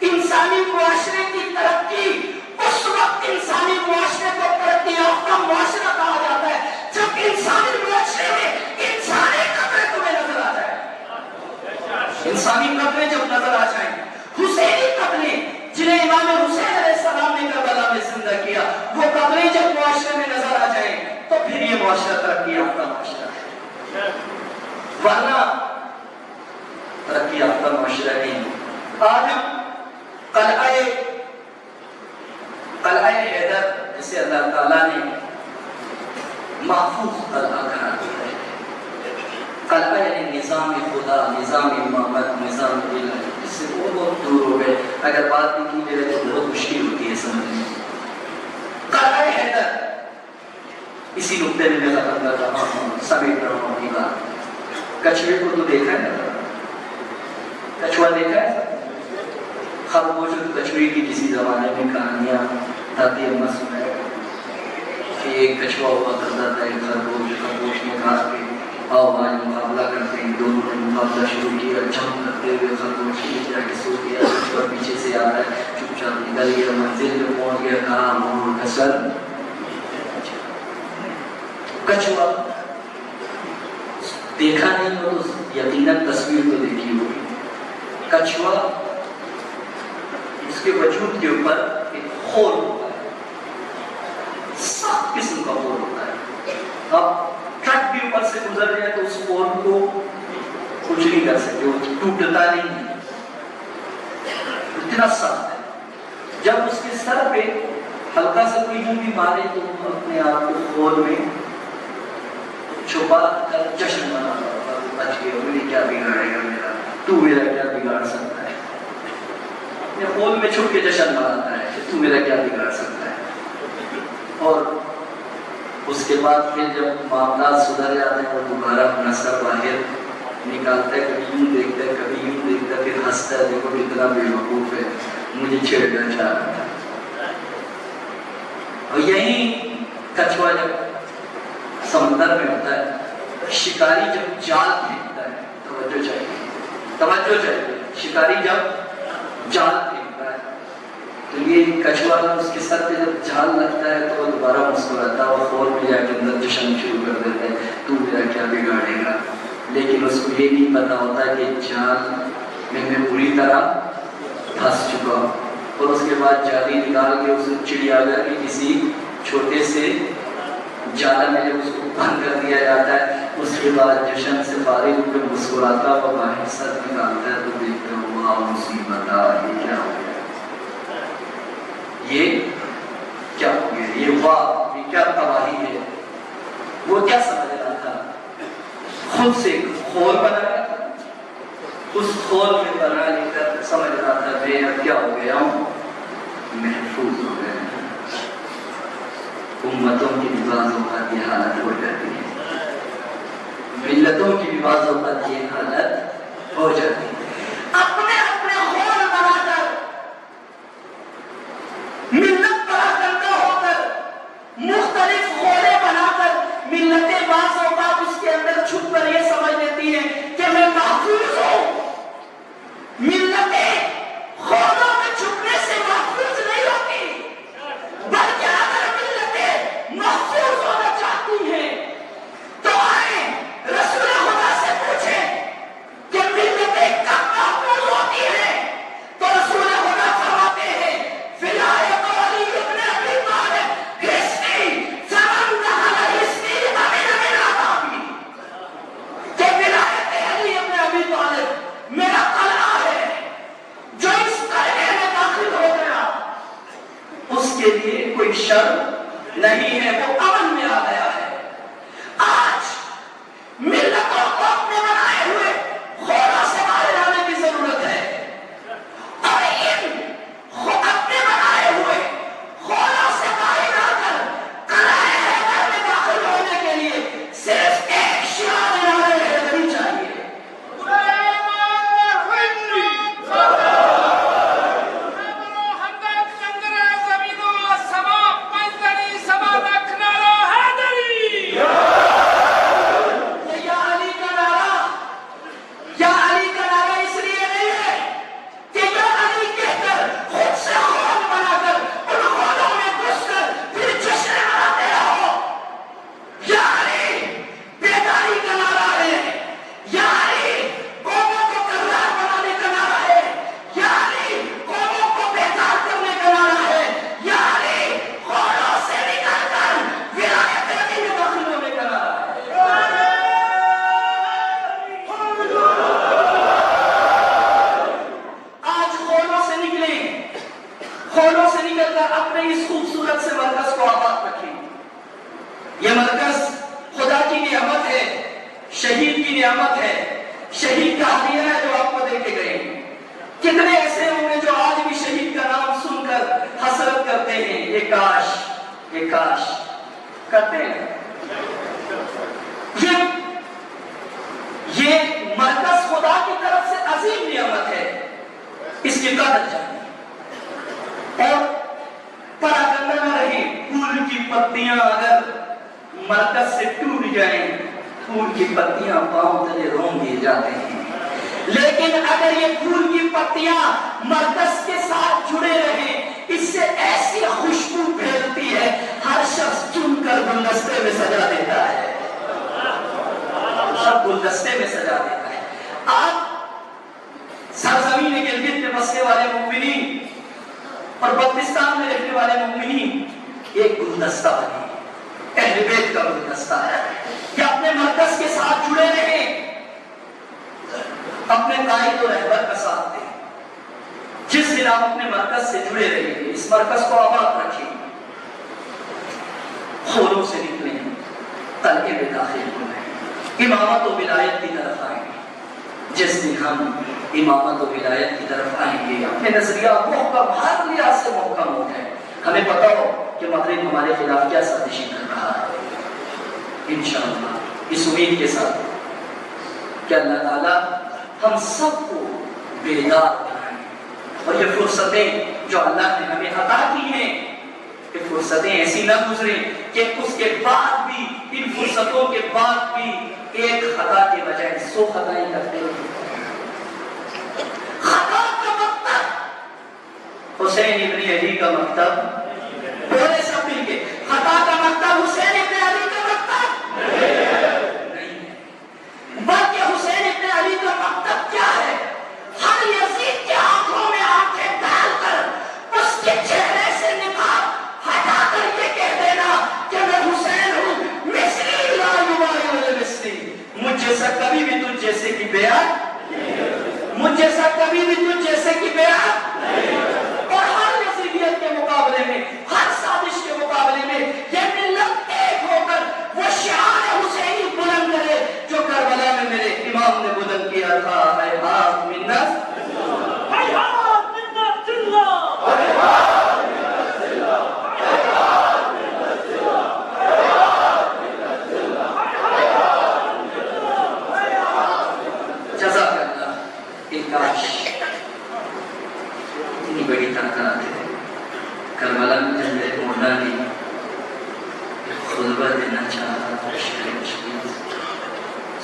انسانی معاشرے کی ترقی اس وقت انسانی معاشرے کو ترقی یافتہ معاشرہ کہا جاتا ہے جب انسانی معاشرے میں انسانی قدریں تمہیں نظر آ جائیں. انسانی قدریں جب نظر آ جائیں، حسینی قدریں جنہیں امام حسین علیہ السلام نے کربلا میں زندہ کیا، وہ قدریں جب معاشرے میں نظر آ جائیں تو پھر یہ معاشرہ ترقی یافتہ معاشرہ ہے. ورنہ ترقی یافتہ معاشرہ نہیں. آج ہم قلعہ حیدر جسے اللہ تعالیٰ نے محفوظ قلعہ قرار دیا ہے. قلعہ یعنی نظام خدا، نظام امامت، نظام علم. اس سے بہت دور ہو گئے. اگر بات بھی کی جائے تو بہت مشکل ہوتی ہے سمجھنے. قلعہ حیدر اسی نقطے میں میں ختم کر رہا ہوں، سمیٹ رہا ہوں اپنی بات. کچھوے کو تو دیکھا ہے نا؟ کچھوا دیکھا ہے؟ خرگوش اور کچھوے کی کسی زمانے میں کہانیاں دادی اماں سنائے کہ ایک کچھوا ہوا کرتا تھا، ایک خرگوش نے کہا کہ آؤ آج مقابلہ کرتے ہیں. دونوں نے مقابلہ شروع کیا. جھم کرتے ہوئے خرگوش نیچے جا کے سو گیا. کچھوا پیچھے سے آ رہا ہے، چپ چاپ نکل گیا، منزل میں پہنچ گیا. کہا مور کا سر. کچھوا دیکھا نہیں ہو تو یقیناً تصویر تو دیکھی ہوگی. کچھوا اس کے وجود کے اوپر ایک خور ہوتا ہے، سخت قسم کا خور ہوتا ہے. اب ٹرک بھی اوپر سے گزر جائے تو اس خور کو کچھ نہیں کر سکتے، وہ ٹوٹتا نہیں، اتنا سخت ہے. جب اس کے سر پہ ہلکا سا کوئی بھی مارے تو اپنے آپ کو خور میں چھپا کر جشن مناتا ہوگا. بچ گیا، مجھے کیا بگاڑے گا میرا، تو میرا کیا بگاڑ سکتا ہے. اپنے خور میں چھپ کے جشن مناتا ہے کہ تو میرا کیا بگاڑ سکتا ہے. اور اس کے بعد پھر جب معاملات سدھر جاتے ہیں اور دوبارہ اپنا سر باہر نکالتا ہے، کبھی یوں دیکھتا ہے، کبھی یوں دیکھتا ہے، پھر ہنستا ہے. دیکھو کتنا بے وقوف ہے، مجھے چھیڑنا چاہ رہا تھا. اور یہی کچھوا جب سمندر میں ہوتا ہے، شکاری جب جال پھینکتا ہے، توجہ چاہیے. شکاری جب جال پھینکتا ہے تو یہ کچھوا اس کے سر پہ جب جال لگتا ہے تو وہ دوبارہ مسکراتا ہے اور خور میں جا کے اندر جشن شروع کر دیتا ہے، تو میرا کیا بگاڑے گا. لیکن اس کو یہ نہیں پتا ہوتا کہ جال میں بری طرح پھنس چکا ہوں. اور اس کے بعد جالی نکال کے اس چڑیا گھر کے کسی چھوٹے سے جالا میں جب اس کو بند کر دیا جاتا ہے، اس کے بعد جشن سے فارغ ہو کر مسکراتا ہوا باہر سر نکالتا ہے تو دیکھتے ہو واہ مصیبت آ، یہ کیا ہو گیا، یہ کیا ہو گیا، یہ واہ، یہ کیا تباہی ہے. وہ کیا سمجھ رہا تھا؟ خود سے خور بنایا تھا، اس خور میں بنا لے کر سمجھ رہا تھا میں اب کیا ہو گیا ہوں، محفوظ ہو گیا. امتوں کی بھی بعض اوقات یہ حالت ہو جاتی ہے، ملتوں کی بھی بعض اوقات یہ حالت ہو جاتی ہے. اپنے اپنے خور بنا کر، ملت پراکنڈہ ہو کر، مختلف خورے بنا کر ملتیں بعض اوقات اس کے اندر چھپ کر یہ سمجھ لیتی ہیں کہ میں محفوظ ہوں. ملتیں خوروں میں چھپنے سے محفوظ نہیں ہوتی، بلکہ اگر ملتیں محفوظ ہونا چاہتی ہیں تو آئیں رسول خدا شر نہیں ہے، وہ امن میں آ گیا ہے۔ آج ملتوں کو اپنے بنائے ہوئے خونوں سے باہر آنے کی ضرورت ہے، اور ان اپنے بنائے ہوئے خونوں سے باہر آ کر قلعہ حیدر میں داخل ہونے کے لیے صرف ایک شعار نعرہ حیدری چاہیے۔ خونوں سے نکل کر اپنے اس خوبصورت سے مرکز کو آباد رکھیں۔ یہ مرکز خدا کی نعمت ہے، شہید کی نعمت ہے، شہید کا ہدیہ ہے جو آپ کو دے کے گئے۔ کتنے ایسے ہوں گے جو آج بھی شہید کا نام سن کر حسرت کرتے ہیں، یہ کاش کرتے ہیں۔ یہ مرکز خدا کی طرف سے عظیم نعمت ہے، اس کی قدر جانیں۔ اور پراگندہ نہ رہے، پھول کی پتیاں اگر مرکز سے ٹوٹ جائیں، پھول کی پتیاں پاؤں تلے رون دیے جاتے ہیں، لیکن اگر یہ پھول کی پتیاں مرکز کے ساتھ جڑے رہیں، اس سے ایسی خوشبو پھیلتی ہے، ہر شخص چن کر گلدستے میں سجا دیتا ہے، سب گلدستے میں سجا دیتا ہے۔ آج سرزمین گلگت میں بسنے والے مومنین اور بلتستان میں رہنے والے مومنین ایک گلدستہ بنے، اہل بیت کا گلدستہ ہے کہ اپنے مرکز کے ساتھ جڑے رہیں، اپنے قائد و رہبر کا ساتھ دیں۔ جس دن آپ اپنے مرکز سے جڑے رہیں گے، اس مرکز کو آباد رکھیں، خونوں سے نکلیں، تلقے میں داخل ہوئیں، امامت و ولایت کی طرف آئیں۔ جس دن ہم امامت و ولایت کی طرف آئیں گے، اپنے نظریہ محکم، ہر لحاظ سے محکم ہو گئے، ہمیں پتا ہو کہ مغرب ہمارے خلاف کیا سازشیں کر رہا ہے، انشاءاللہ اس امید کے ساتھ کہ اللہ تعالیٰ ہم سب کو بیدار بنائیں، اور یہ فرصتیں جو اللہ نے ہمیں عطا کی ہیں، یہ فرصتیں ایسی نہ گزریں کہ اس کے بعد بھی، ان فرصتوں کے بعد بھی ایک خطا کے بجائے 100 خطائیں کرتے ہیں۔ خطا کا مکتب حسین ابن علی کا مکتب، بولے سب مل کے، خطا کا مکتب حسین ابن علی کا مکتب نہیں ہے، بلکہ حسین ابن علی کا مکتب کیا ہے؟ ہر یزید کی آنکھوں میں آنکھیں ڈال کر اس کے چہرے سے نقاب ہٹا کر یہ کہہ دینا کہ میں حسین ہوں، مصری لا یبائی مصری، مجھ جیسا کبھی بھی تجھ جیسے کی بیعت، مجھ جیسا کبھی بھی تجھ جیسے کی بیعت۔ اور ہر یزیدیت کے مقابلے میں، ہر سازش کے مقابلے میں یہ ملت ایک ہو کر وہ شعار حسینی بلند کرے جو کربلا میں میرے امام نے بلند کیا تھا، حیات منت حیات منت اللہ، حیات منت اللہ، حیات منت اللہ، حیات منت اللہ، حیات منت اللہ۔ جزاک اللہ۔ کاش اتنی بڑی تنخواہ ہے، کربلا میں جب مولا نے خطبہ دینا چاہا،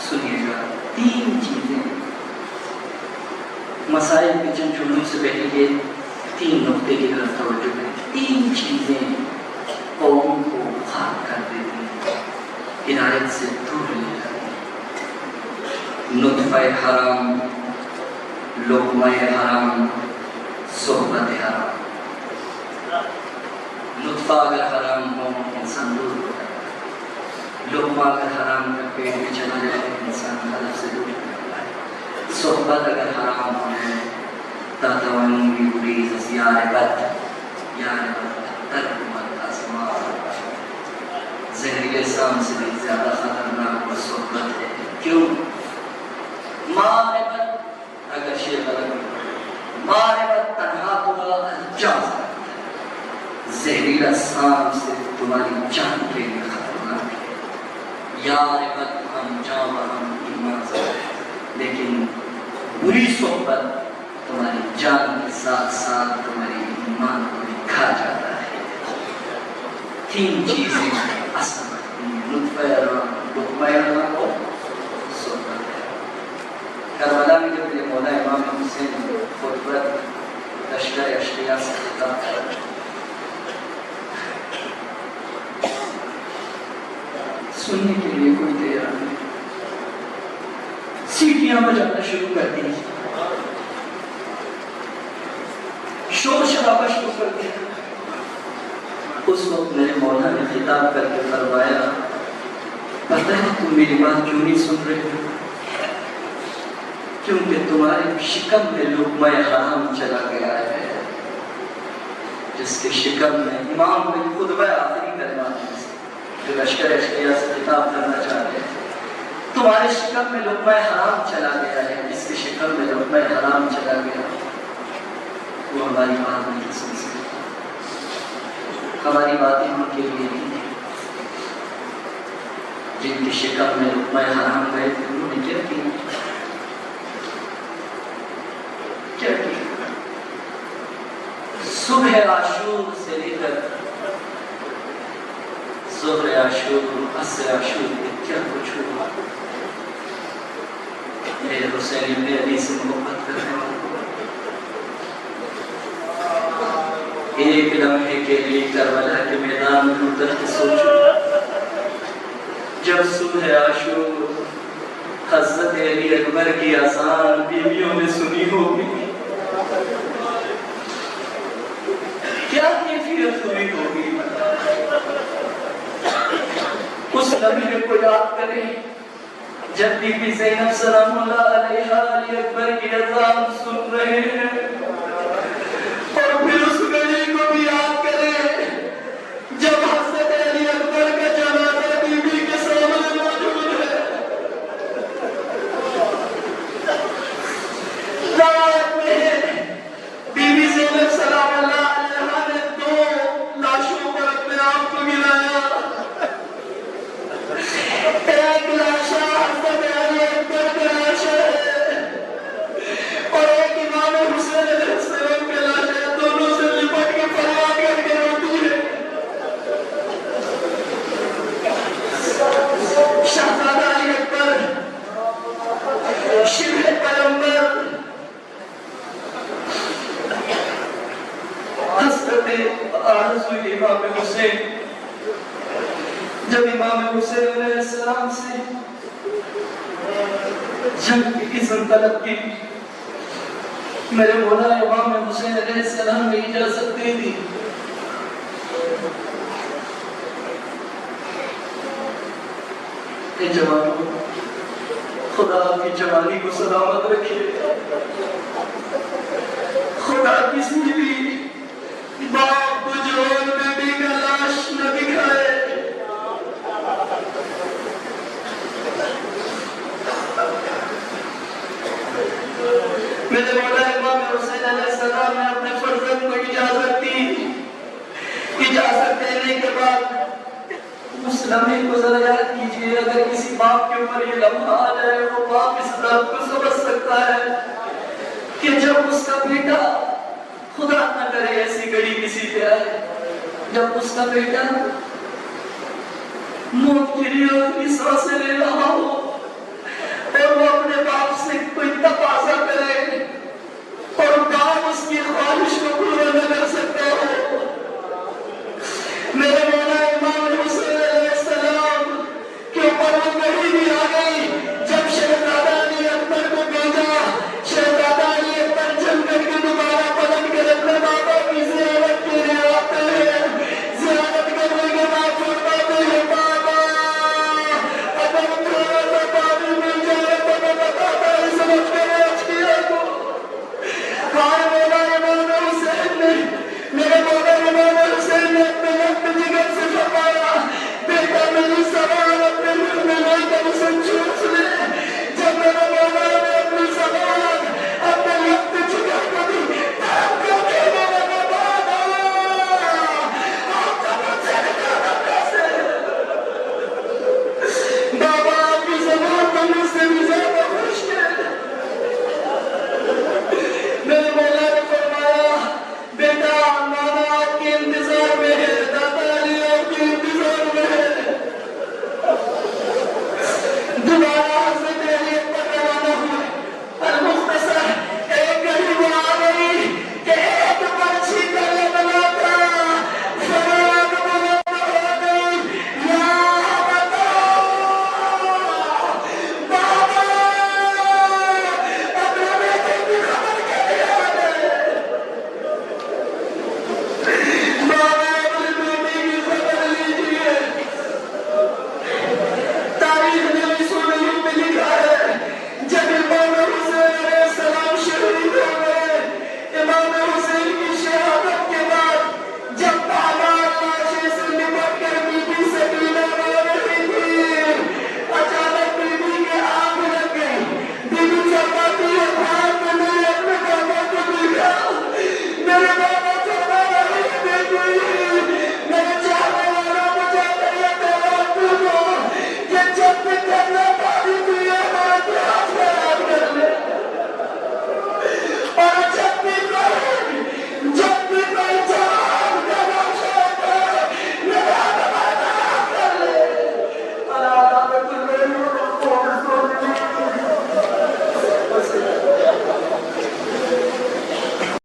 سنیے گا، 3 چیزیں مسائل کے چند جملوں سے پہلے یہ 3 نقطے کی طرف توجہ کریں۔ 3 چیزیں قوم کو خاک کر دیتی ہیں، ہدایت سے دور لے جاتی ہیں۔ نطفہ حرام، لقمہ حرام، صحبت حرام۔ نطفہ اگر حرام ہو انسان دور ہو جاتا ہے، لقمہ اگر حرام کا پیٹ میں چلا جائے انسان ہدف سے دور ہو جاتا ہے، صحبت اگر حرام ہو جائے تاتوانوں کی گریز یار بد ترک مت آسمان زہریلے سام سے بھی زیادہ خطرناک اور صحبت ہے. کیوں؟ معرفت اگر شیخ معرفت تنہا تمہارا الجاز ہے. زہریلا سام سے تمہاری جان کے لیے خطرناک ہے. یارفت ہم جام ہم ایمان سے، لیکن بری صحبت تمہاری جان کے ساتھ ساتھ تمہاری ایمان کو بھی کھا جاتا ہے. تین چیزیں اصل لطف رحم کو صحبت ہے. کربلا میں جب یہ مولا امام حسین خطبت لشکر اشقیاء سے خطاب کیا، سننے کے لیے کوئی تیار نہیں، سیٹیاں بجانا شروع کر دی، شور شرابہ شروع کر دیا. اس وقت میرے مولا نے خطاب کر کے فرمایا، پتہ ہے تم میری بات کیوں نہیں سن رہے ہو؟ کیونکہ تمہارے شکم میں لقمہ حرام چلا گیا ہے. جس کے شکم میں امام نے خطبہ آخری کلمات میں سے جو لشکر اشقیاء سے خطاب کرنا چاہتے ہیں، تمہارے شکم میں لقمہ حرام چلا گیا ہے. جس کے شکم میں لقمہ حرام چلا گیا وہ ہماری بات نہیں سن سکتا. ہماری باتیں ان کے لیے نہیں ہیں. جن کی شکم میں لقمہ حرام گئے تھے انہوں نے کیا کیا؟ صبح عاشور سے لے کر ظہر عاشور عصر عاشور میں کیا کچھ ہوا. میرے حسین ابن علی سے محبت کرنے والوں، ایک لمحے کے لیے کربلا کے میدان میں اتر کے سوچو، جب صبح عاشور حضرت علی اکبر کی اذان بیویوں نے سنی ہوگی، کیا کیفیت ہوئی ہوگی. اس لمحے کو یاد کریں جب بی بی زینب سلام اللہ علیہا علی اکبر کی اذان سن رہے ہیں. اور پھر اس گھڑی کو بھی یاد کریں جب حضرت علی اکبر کا جنازہ بی بی کے سامنے موجود ہے. رات میں بی بی زینب سلام اللہ علیہا نے 2 لاشوں پر اپنے آپ کو گرایا. ایک لاشا حضرت علی اکبر کا لاشا ہے اور ایک امام حسین علیہ السلام کا لاشا ہے. دونوں سے لپٹ کے فریاد کر کے روتی ہے. شہزادہ علی اکبر شبہ پیغمبر حضرت آرزو امام حسین، جب امام حسین علیہ السلام سے جنگ کی اذن طلب کی، میرے مولا امام حسین علیہ السلام نے اجازت دے دی. اے جوانوں، خدا کی جوانی کو سلامت رکھے. خدا کسی بھی باپ بجور بیٹی کا لاش نہ دکھائے. میرے مولا امام حسین علیہ السلام نے اپنے فرزند کو اجازت دی. اجازت دینے کے بعد اس لمحے کو ذرا یاد کیجئے. اگر کسی باپ کے اوپر یہ لمحہ آ جائے، وہ باپ اس درد کو سمجھ سکتا ہے کہ جب اس کا بیٹا، خدا نہ کرے ایسی گھڑی کسی پہ آئے، جب اس کا بیٹا موت کے لیے اپنی سانسیں لے رہا ہو اور وہ اپنے